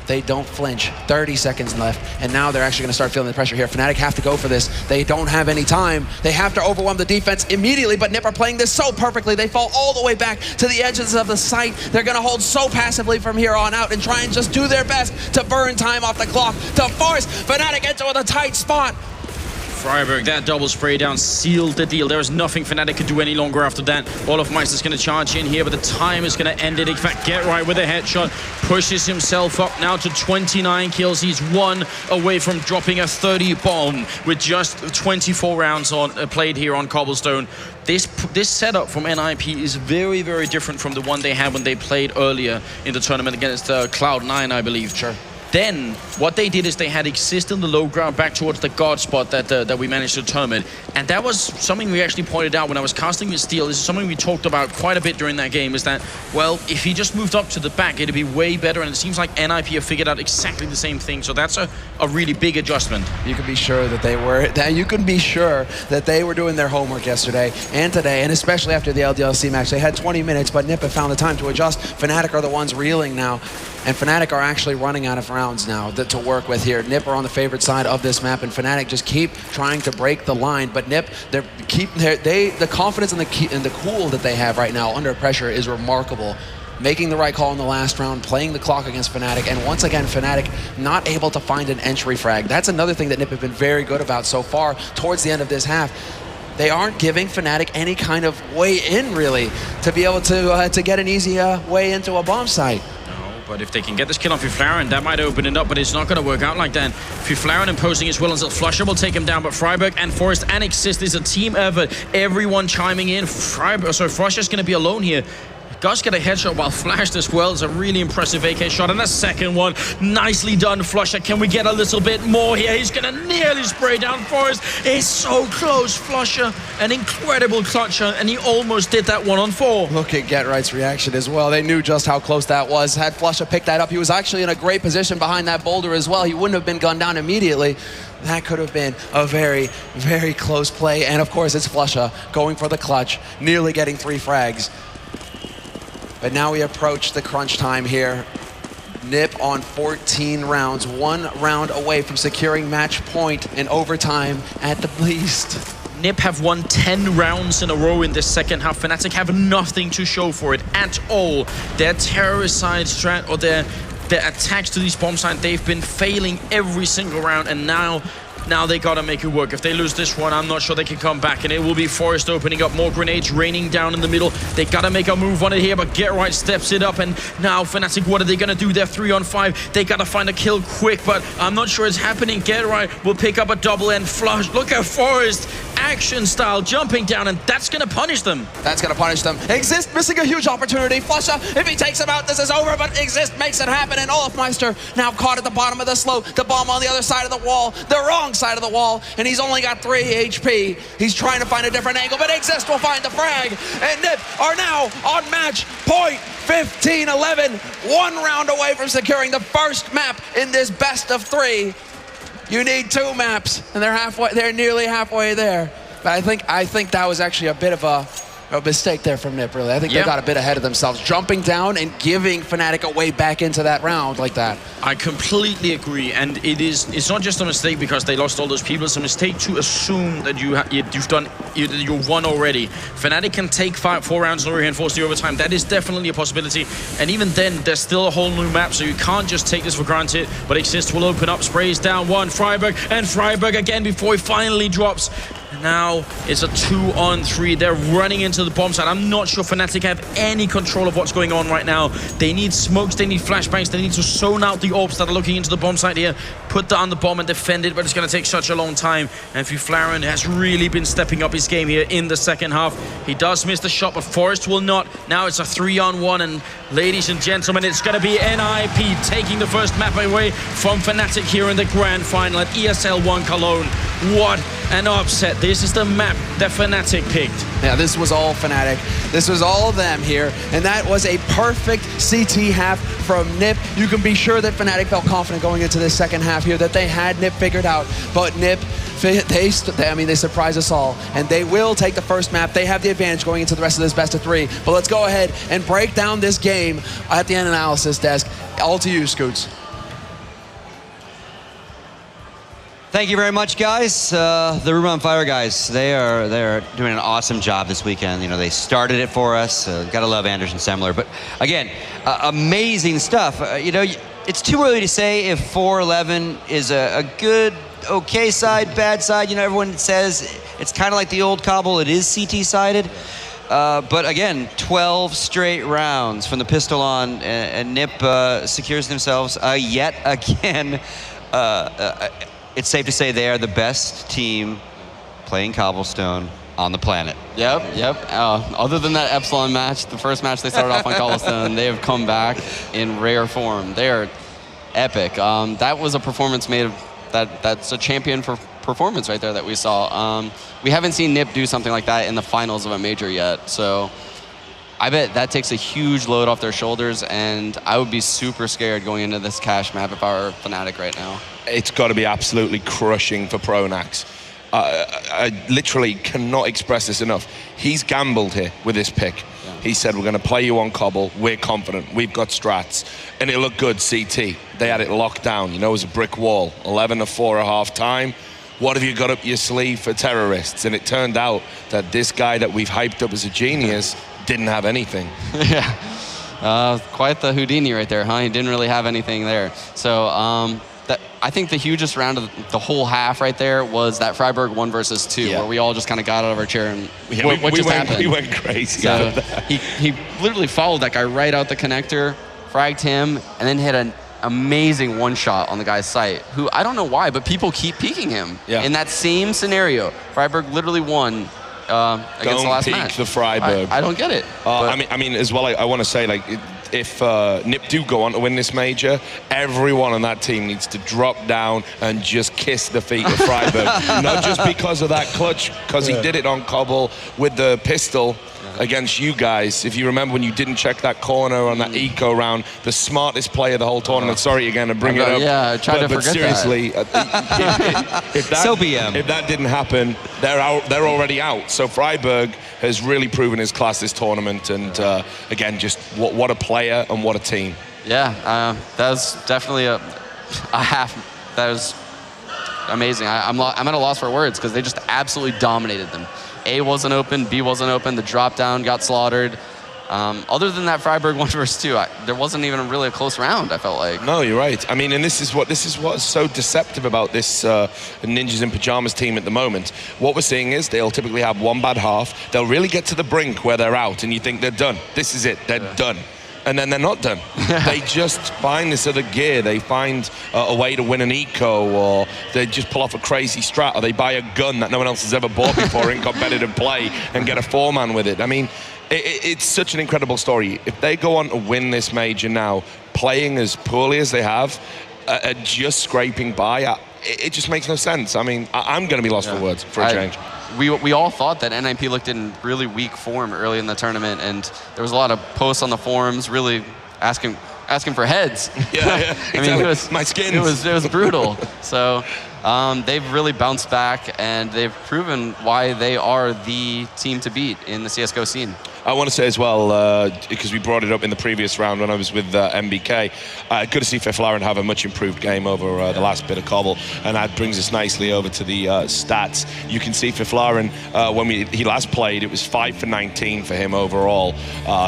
they don't flinch. 30 seconds left, and now they're actually going to start feeling the pressure here. Fnatic have to go for this. They don't have any time. They have to overwhelm the defense immediately, but NiP are playing this so perfectly. They fall all the way back to the edges of the site. They're going to hold so passively from here on out and try and just do their best to burn time off the clock, to force Fnatic into a tight spot. Freiburg, that double spray down sealed the deal. There is nothing Fnatic could do any longer after that. Olofmeister's going to charge in here, but the time is going to end it. In fact, Get Right with a headshot, pushes himself up now to 29 kills. He's 1 away from dropping a 30 bomb with just 24 rounds played here on Cobblestone. This setup from NiP is very, very different from the one they had when they played earlier in the tournament against Cloud9, I believe. Sure. Then what they did is they had Exist in the low ground back towards the guard spot that we managed to tournament, and that was something we actually pointed out when I was casting with Steel. This is something we talked about quite a bit during that game, is that, well, if he just moved up to the back, it'd be way better, and it seems like NiP have figured out exactly the same thing. So that's a really big adjustment. You can be sure that they were doing their homework yesterday and today, and especially after the LDLC match. They had 20 minutes, but NiP have found the time to adjust. Fnatic are the ones reeling now, and Fnatic are actually running out of rounds now to work with here. NiP are on the favorite side of this map, and Fnatic just keep trying to break the line. But NiP, the confidence and the cool that they have right now under pressure is remarkable. Making the right call in the last round, playing the clock against Fnatic, and once again, Fnatic not able to find an entry frag. That's another thing that NiP have been very good about so far towards the end of this half. They aren't giving Fnatic any kind of way in, really, to be able to get an easy way into a bomb site. But if they can get this kill on Fiflaren, that might open it up, but it's not going to work out like that. Fiflaren imposing his will until Flusha will take him down, but Freiburg and Forest and Exist is a team effort. Everyone chiming in. Flusha's going to be alone here. Gus get a headshot while flashed as well. It's a really impressive AK shot, and the second one, nicely done, Flusha. Can we get a little bit more here? He's gonna nearly spray down Forest. It's so close, Flusha. An incredible clutcher, and he almost did that 1-on-4. Look at Get Right's reaction as well. They knew just how close that was. Had Flusha picked that up, he was actually in a great position behind that boulder as well. He wouldn't have been gunned down immediately. That could have been a very, very close play. And of course, it's Flusha going for the clutch, nearly getting 3 frags. But now we approach the crunch time here. NiP on 14 rounds, 1 round away from securing match point in overtime at the least. NiP have won 10 rounds in a row in this second half. Fnatic have nothing to show for it at all. Their terrorist side strat, or their attacks to these bomb sites, they've been failing every single round, and now they gotta make it work. If they lose this one, I'm not sure they can come back, and it will be Forest opening up, more grenades raining down in the middle. They gotta make a move on it here, but Get Right steps it up, and now Fnatic, what are they gonna do? They're 3-on-5. They gotta find a kill quick, but I'm not sure it's happening. Get Right will pick up a double end flush. Look at Forest, action style, jumping down, and that's gonna punish them. That's gonna punish them. Exist missing a huge opportunity. Flusha, if he takes him out, this is over, but Exist makes it happen, and Olafmeister now caught at the bottom of the slope. The bomb on the other side of the wall, the wrong side of the wall, and he's only got 3 HP. He's trying to find a different angle, but Exist will find the frag, and NiP are now on match point. 15-11, 1 round away from securing the first map in this best of 3. You need 2 maps, and they're nearly halfway there. But I think that was actually a bit of a mistake there from NiP, really. I think they got a bit ahead of themselves, jumping down and giving Fnatic a way back into that round like that. I completely agree, and it's not just a mistake because they lost all those people. It's a mistake to assume that you've won already. Fnatic can take 4 rounds in a row and force the overtime. That is definitely a possibility, and even then, there's still a whole new map, so you can't just take this for granted. But Exist will open up, sprays down one, Freiburg, and Freiburg again before he finally drops. Now it's a 2-on-3. They're running into the bomb site. I'm not sure Fnatic have any control of what's going on right now. They need smokes, they need flashbangs, they need to zone out the orbs that are looking into the bomb site here, put down the bomb and defend it, but it's going to take such a long time. And Flaren has really been stepping up his game here in the second half. He does miss the shot, but Forest will not. Now it's a 3-on-1, and ladies and gentlemen, it's going to be NiP taking the first map away from Fnatic here in the grand final at ESL One Cologne. What an upset. This is the map that Fnatic picked. Yeah, this was all Fnatic. This was all of them here, and that was a perfect CT half from NiP. You can be sure that Fnatic felt confident going into this second half here, that they had NiP figured out, but NiP, they surprised us all, and they will take the first map. They have the advantage going into the rest of this best of 3. But let's go ahead and break down this game at the analysis desk. All to you, Scoots. Thank you very much, guys. The Room on Fire guys, they're doing an awesome job this weekend. You know, they started it for us. Gotta love Anderson Semler. But again, amazing stuff. You know, it's too early to say if 4-11 is a good, okay side, bad side. You know, everyone says it's kind of like the old Cobble. It is CT-sided. But again, 12 straight rounds from the pistol on, and NiP secures themselves yet again. It's safe to say they are the best team playing Cobblestone on the planet. Yep. Other than that Epsilon match, the first match they started off on Cobblestone, they have come back in rare form. They are epic. That was a performance made of that's a champion for performance right there that we saw. We haven't seen NiP do something like that in the finals of a major yet, so I bet that takes a huge load off their shoulders, and I would be super scared going into this cash map if I were Fnatic right now. It's got to be absolutely crushing for Pronax. I literally cannot express this enough. He's gambled here with this pick. Yeah. He said, we're going to play you on Cobble. We're confident. We've got strats. And it looked good, CT. They had it locked down. You know, it was a brick wall. 11-4 at half time. What have you got up your sleeve for terrorists? And it turned out that this guy that we've hyped up as a genius didn't have anything. Yeah. Quite the Houdini right there, huh? He didn't really have anything there. So, I think the hugest round of the whole half right there was that Freiburg 1 versus 2, where we all just kind of got out of our chair and what just happened? We went crazy. So he literally followed that guy right out the connector, fragged him, and then hit an amazing one-shot on the guy's site, who I don't know why, but people keep peeking him. Yeah. In that same scenario, Freiburg literally won against the last match. Don't peek the Freiburg. I don't get it. I mean, as well, I want to say, like, if NiP do go on to win this major, everyone on that team needs to drop down and just kiss the feet of Freiburg. Not just because of that clutch, because he did it on Cobble with the pistol against you guys. If you remember when you didn't check that corner on that eco round, the smartest player the whole tournament. Sorry again to bring it up. Yeah, I tried to forget seriously, if that didn't happen, they're out. They're already out. So Freiburg has really proven his class this tournament, and again, just what a player and what a team. Yeah, that was definitely a half. That was amazing. I'm at a loss for words because they just absolutely dominated them. A wasn't open, B wasn't open, the drop down got slaughtered. Other than that Freiburg 1 versus 2, there wasn't even really a close round, I felt like. No, you're right. I mean, and this is what's so deceptive about this Ninjas in Pajamas team at the moment. What we're seeing is they'll typically have one bad half. They'll really get to the brink where they're out, and you think they're done. This is it. They're done. And then they're not done. They just find this other gear. They find a way to win an eco, or they just pull off a crazy strat, or they buy a gun that no one else has ever bought before in competitive play and get a 4-man with it. I mean, it's such an incredible story. If they go on to win this major now, playing as poorly as they have, just scraping by, it just makes no sense. I mean, I'm going to be lost for words for a change. We all thought that NiP looked in really weak form early in the tournament, and there was a lot of posts on the forums really asking for heads. Yeah, I mean, it was, my skins. It was brutal. So they've really bounced back, and they've proven why they are the team to beat in the CSGO scene. I want to say as well, because we brought it up in the previous round when I was with MBK, good to see Fiflaren have a much improved game over the last bit of Cobble, and that brings us nicely over to the stats. You can see Fiflaren, when he last played, it was 5 for 19 for him overall.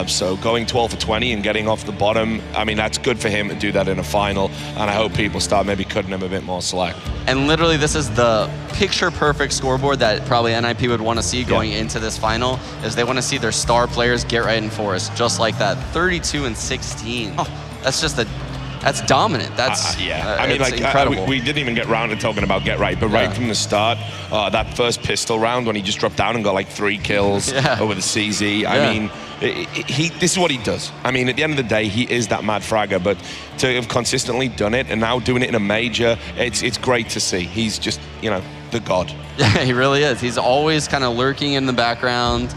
So going 12 for 20 and getting off the bottom, I mean, that's good for him to do that in a final, and I hope people start maybe cutting him a bit more slack. And literally, this is the picture-perfect scoreboard that probably NiP would want to see going into this final, is they want to see their star players get right in Forest, just like that. 32 and 16. Oh, that's just that's dominant. That's I mean, like incredible. We didn't even get round to talking about get right, but right from the start, that first pistol round when he just dropped down and got like 3 kills over the CZ. I mean, this is what he does. I mean, at the end of the day, he is that mad fragger, but to have consistently done it and now doing it in a major, it's great to see. He's just, the god. Yeah, he really is. He's always kind of lurking in the background.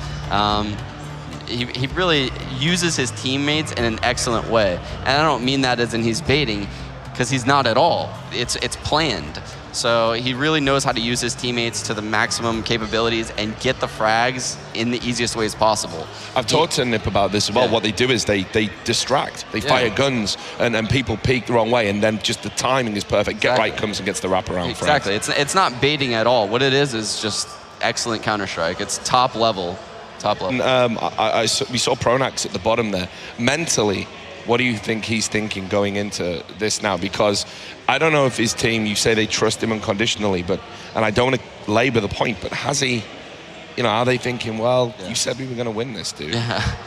He really uses his teammates in an excellent way. And I don't mean that as in he's baiting, because he's not at all. It's planned. So he really knows how to use his teammates to the maximum capabilities and get the frags in the easiest ways possible. I've talked to NiP about this as well. What they do is they distract. They fire guns and people peek the wrong way, and then just the timing is perfect. Get right comes and gets the wraparound frags. Exactly. It's not baiting at all. What it is just excellent Counter-Strike. It's top level. And, we saw Pronax at the bottom there. Mentally, what do you think he's thinking going into this now? Because I don't know if his team, you say they trust him unconditionally, and I don't want to labor the point, but has he, are they thinking, well, you said we were going to win this, dude? Yeah.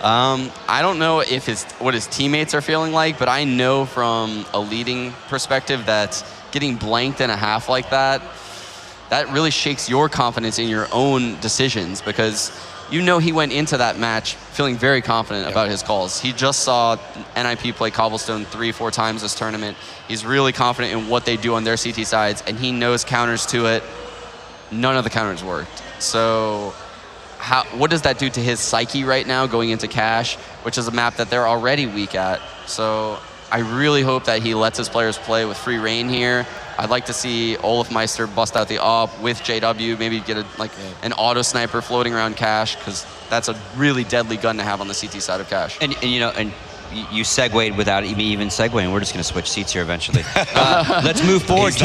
I don't know if what his teammates are feeling like, but I know from a leading perspective that getting blanked in a half like that really shakes your confidence in your own decisions, because he went into that match feeling very confident about his calls. He just saw NiP play Cobblestone 3-4 times this tournament. He's really confident in what they do on their CT sides, and he knows counters to it. None of the counters worked. So what does that do to his psyche right now going into Cash, which is a map that they're already weak at? So I really hope that he lets his players play with free reign here. I'd like to see Olafmeister bust out the AWP with JW, maybe get an auto sniper floating around Cash, because that's a really deadly gun to have on the CT side of Cash. And you segued without me even segueing. We're just going to switch seats here eventually. Let's move forward.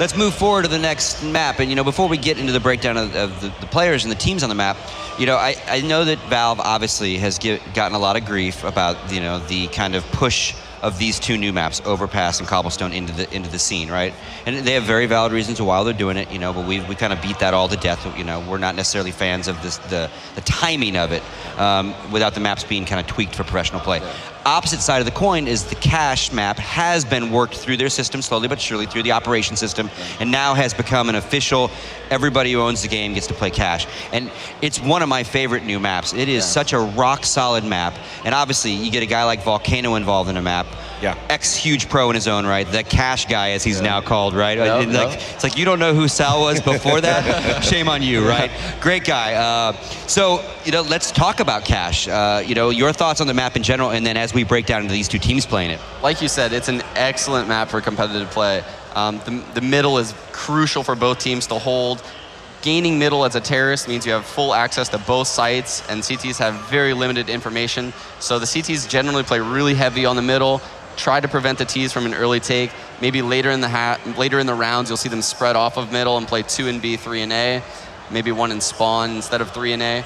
Let's move forward to the next map. And before we get into the breakdown of the players and the teams on the map, I know that Valve obviously has gotten a lot of grief about the kind of push of these 2 new maps, Overpass and Cobblestone, into the scene, right? And they have very valid reasons why they're doing it, but we kind of beat that all to death. We're not necessarily fans of the timing of it, without the maps being kind of tweaked for professional play. Yeah. Opposite side of the coin is the Cash map has been worked through their system slowly but surely, through the operation system, and now has become an official, everybody who owns the game gets to play Cash. And it's one of my favorite new maps. It is such a rock solid map, and obviously you get a guy like Volcano involved in a map. Ex-huge pro in his own right, the Cash guy as he's now called, right? It's like you don't know who Sal was before that? Shame on you, right? Great guy. So let's talk about Cash. Your thoughts on the map in general, and then as we break down into these 2 teams playing it. Like you said, it's an excellent map for competitive play. The middle is crucial for both teams to hold. Gaining middle as a terrorist means you have full access to both sites, and CTs have very limited information. So the CTs generally play really heavy on the middle, try to prevent the T's from an early take. Maybe later in the rounds, you'll see them spread off of middle and play 2 in B, 3 in A. Maybe 1 in spawn instead of 3 in A.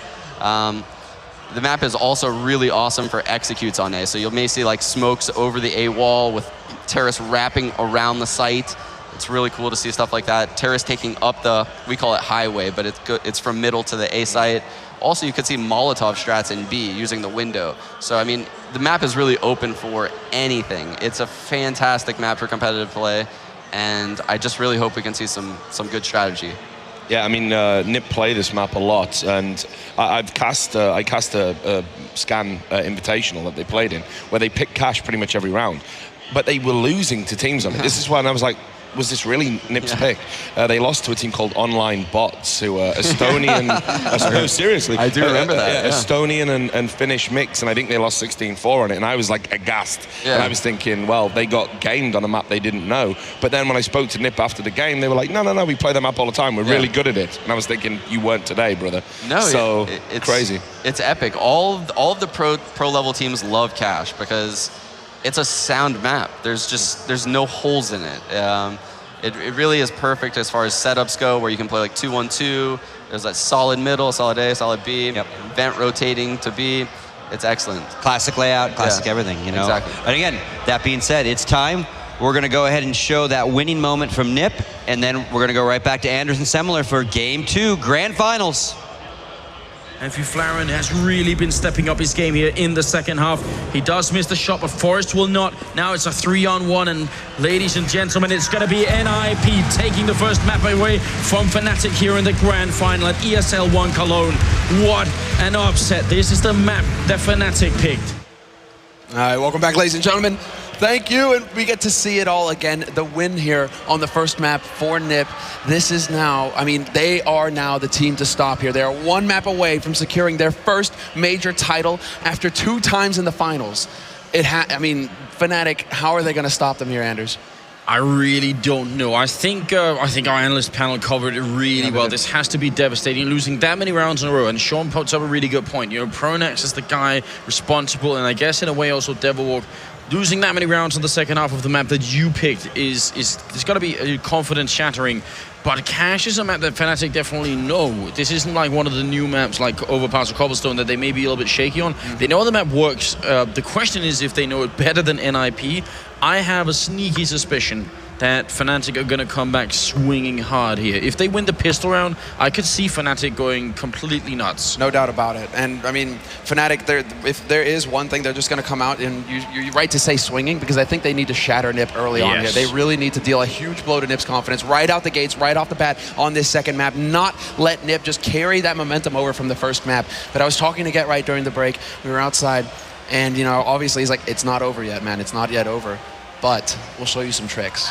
The map is also really awesome for executes on A. So you may see like smokes over the A wall with terrorists wrapping around the site. It's really cool to see stuff like that. Terrorists taking up the, we call it highway, but it's from middle to the A site. Also, you could see Molotov strats in B using the window. So, I mean, the map is really open for anything. It's a fantastic map for competitive play, and I just really hope we can see some good strategy. Yeah, I mean, NiP play this map a lot, and I cast a scan invitational that they played in, where they picked cash pretty much every round, but they were losing to teams on it. This is when I was like, was this really NiP's pick? They lost to a team called Online Bots, who are Estonian. No, seriously. I do remember that. Estonian and Finnish mix, and I think they lost 16-4 on it, and I was like aghast. Yeah. And I was thinking, well, they got gamed on a map they didn't know. But then when I spoke to NiP after the game, they were like, no, we play that map all the time. We're really good at it. And I was thinking, you weren't today, brother. No, so it's crazy. It's epic. All of the pro level teams love cash because it's a sound map. There's no holes in it. It really is perfect as far as setups go, where you can play like 2-1-2. There's that solid middle, solid A, solid B, vent rotating to B. It's excellent. Classic layout, classic everything, you know. Exactly. And again, that being said, it's time. We're going to go ahead and show that winning moment from NiP, and then we're going to go right back to Anderson Semler for Game 2, Grand Finals. Matthew Flaren has really been stepping up his game here in the second half. He does miss the shot, but Forrest will not. Now it's a 3-on-1, and ladies and gentlemen, it's going to be NiP taking the first map away from Fnatic here in the grand final at ESL One Cologne. What an upset. This is the map that Fnatic picked. All right, welcome back, ladies and gentlemen. Thank you, and we get to see it all again. The win here on the first map for NiP. This is now, I mean, they are now the team to stop here. They are 1 map away from securing their first major title after 2 times in the finals. I mean, Fnatic, how are they going to stop them here, Anders? I really don't know. I think our analyst panel covered it really well. This has to be devastating, losing that many rounds in a row. And Sean puts up a really good point. You know, Pronax is the guy responsible, and I guess in a way also Devilwalk. Losing that many rounds in the second half of the map that you picked is it's got to be a confidence shattering. But Cash is a map that Fnatic definitely know. This isn't like one of the new maps like Overpass or Cobblestone that they may be a little bit shaky on. They know how the map works. The question is if they know it better than NiP. I have a sneaky suspicion that Fnatic are going to come back swinging hard here. If they win the pistol round, I could see Fnatic going completely nuts. No doubt about it. And, I mean, Fnatic, if there is one thing, they're just going to come out, and you're right to say swinging, because I think they need to shatter NiP early on here. They really need to deal a huge blow to NiP's confidence right out the gates, right off the bat on this second map, not let NiP just carry that momentum over from the first map. But I was talking to Get Right during the break. We were outside, and, you know, obviously he's like, it's not over yet, man. It's not yet over. But we'll show you some tricks.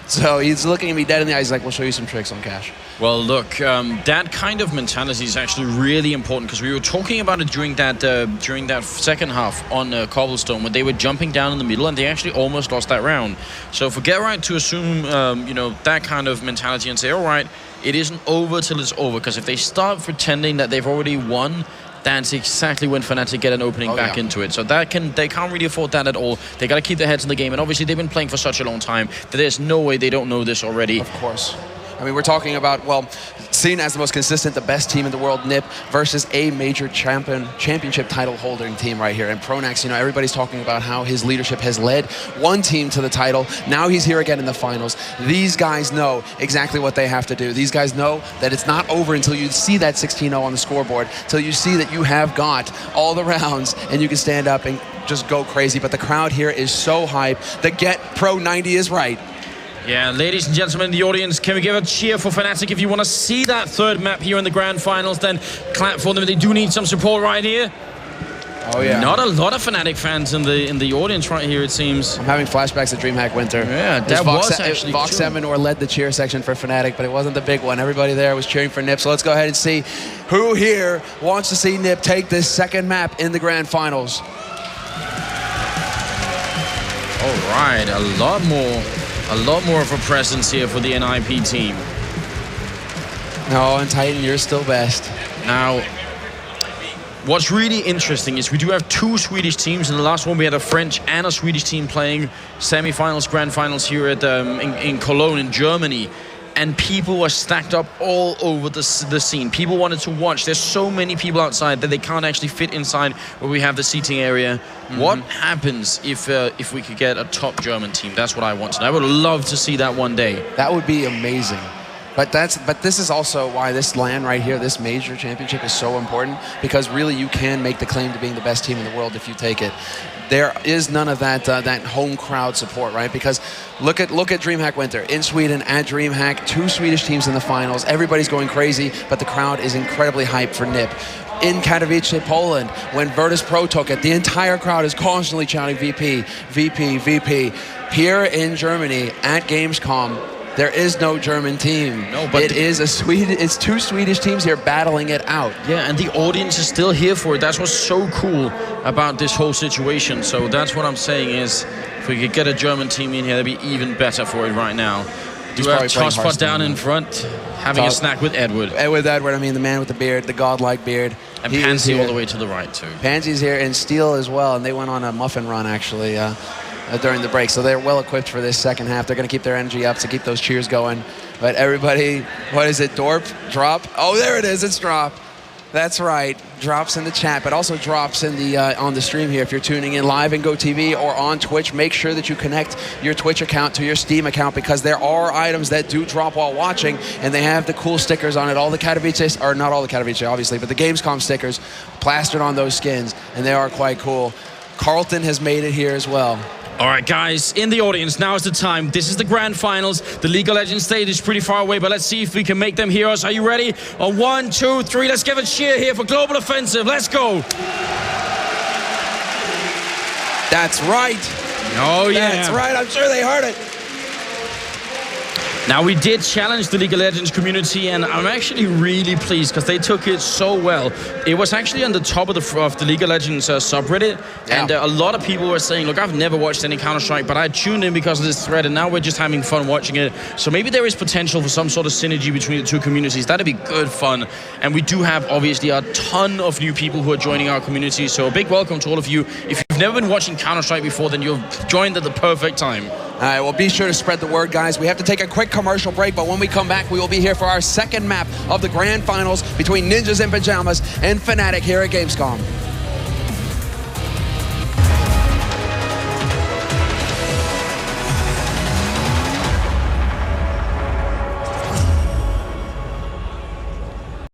So he's looking at me dead in the eyes. He's like, we'll show you some tricks on Cash. Well, look, that kind of mentality is actually really important, because we were talking about it during that second half on Cobblestone, when they were jumping down in the middle, and they actually almost lost that round. So for Get Right to assume, you know, that kind of mentality and say, all right, it isn't over till it's over, because if they start pretending that they've already won, that's exactly when Fnatic get an opening back into it. So they can't really afford that at all. They got to keep their heads in the game, and obviously they've been playing for such a long time that there's no way they don't know this already. Of course. I mean, we're talking about, well, seen as the most consistent, the best team in the world, NiP, versus a major championship title holding team right here. And Pronax, you know, everybody's talking about how his leadership has led one team to the title. Now he's here again in the finals. These guys know exactly what they have to do. These guys know that it's not over until you see that 16-0 on the scoreboard, till you see that you have got all the rounds and you can stand up and just go crazy. But the crowd here is so hype. The Get Pro 90 is right. Yeah, ladies and gentlemen in the audience, can we give a cheer for Fnatic? If you want to see that third map here in the grand finals, then clap for them. They do need some support right here. Oh yeah. Not a lot of Fnatic fans in the audience right here, it seems. I'm having flashbacks to DreamHack Winter. Yeah, that was actually Vox 7 led the cheer section for Fnatic, but it wasn't the big one. Everybody there was cheering for NiP. So let's go ahead and see who here wants to see NiP take this second map in the grand finals. All right, a lot more of a presence here for the NiP team. No, and Titan, you're still best. Now, What's really interesting is we do have 2 Swedish teams. In the last one, we had a French and a Swedish team playing semi-finals, grand finals here at in Cologne in Germany. And people were stacked up all over the scene. People wanted to watch. There's so many people outside that they can't actually fit inside where we have the seating area. What happens if we could get a top German team? That's what I want to know. I would love to see that one day. That would be amazing. But this is also why this LAN right here, this major championship, is so important, because really you can make the claim to being the best team in the world if you take it. There is none of that that home crowd support, right? Because look at DreamHack Winter in Sweden at DreamHack, 2 Swedish teams in the finals. Everybody's going crazy, but the crowd is incredibly hyped for NiP. In Katowice, Poland, when Virtus Pro took it, the entire crowd is constantly shouting VP, VP, VP. Here in Germany at Gamescom, there is no German team. No, but it's 2 Swedish teams here battling it out. Yeah, and the audience is still here for it. That's what's so cool about this whole situation. So that's what I'm saying is, if we could get a German team in here, that'd be even better for it right now. Do we have Tosspot down in front, having a snack with Edward. With Edward, I mean the man with the beard, the godlike beard. And Pansy all the way to the right too. Pansy's here, and Steel as well, and they went on a muffin run actually during the break. So they're well equipped for this second half. They're going to keep their energy up to keep those cheers going. But everybody, what is it, Dorp? Drop? Oh, there it is, it's Drop. That's right, drops in the chat, but also drops in the on the stream here. If you're tuning in live in GoTV or on Twitch, make sure that you connect your Twitch account to your Steam account, because there are items that do drop while watching, and they have the cool stickers on it. All the Katowice, or not all the Katowice obviously, but the Gamescom stickers plastered on those skins, and they are quite cool. Carlton has made it here as well. All right, guys, in the audience, now is the time. This is the grand finals. The League of Legends stage is pretty far away, but let's see if we can make them heroes. Are you ready? On 1, 2, 3, let's give a cheer here for Global Offensive. Let's go. That's right. Oh, yeah. That's right. I'm sure they heard it. Now, we did challenge the League of Legends community, and I'm actually really pleased because they took it so well. It was actually on the top of the League of Legends subreddit, and a lot of people were saying, look, I've never watched any Counter-Strike, but I tuned in because of this thread, and now we're just having fun watching it. So maybe there is potential for some sort of synergy between the 2 communities. That'd be good fun. And we do have, obviously, a ton of new people who are joining our community, so a big welcome to all of you. If you've never been watching Counter-Strike before, then you've joined at the perfect time. All right, well, be sure to spread the word, guys. We have to take a quick commercial break, but when we come back, we will be here for our second map of the grand finals between Ninjas in Pajamas and Fnatic here at Gamescom.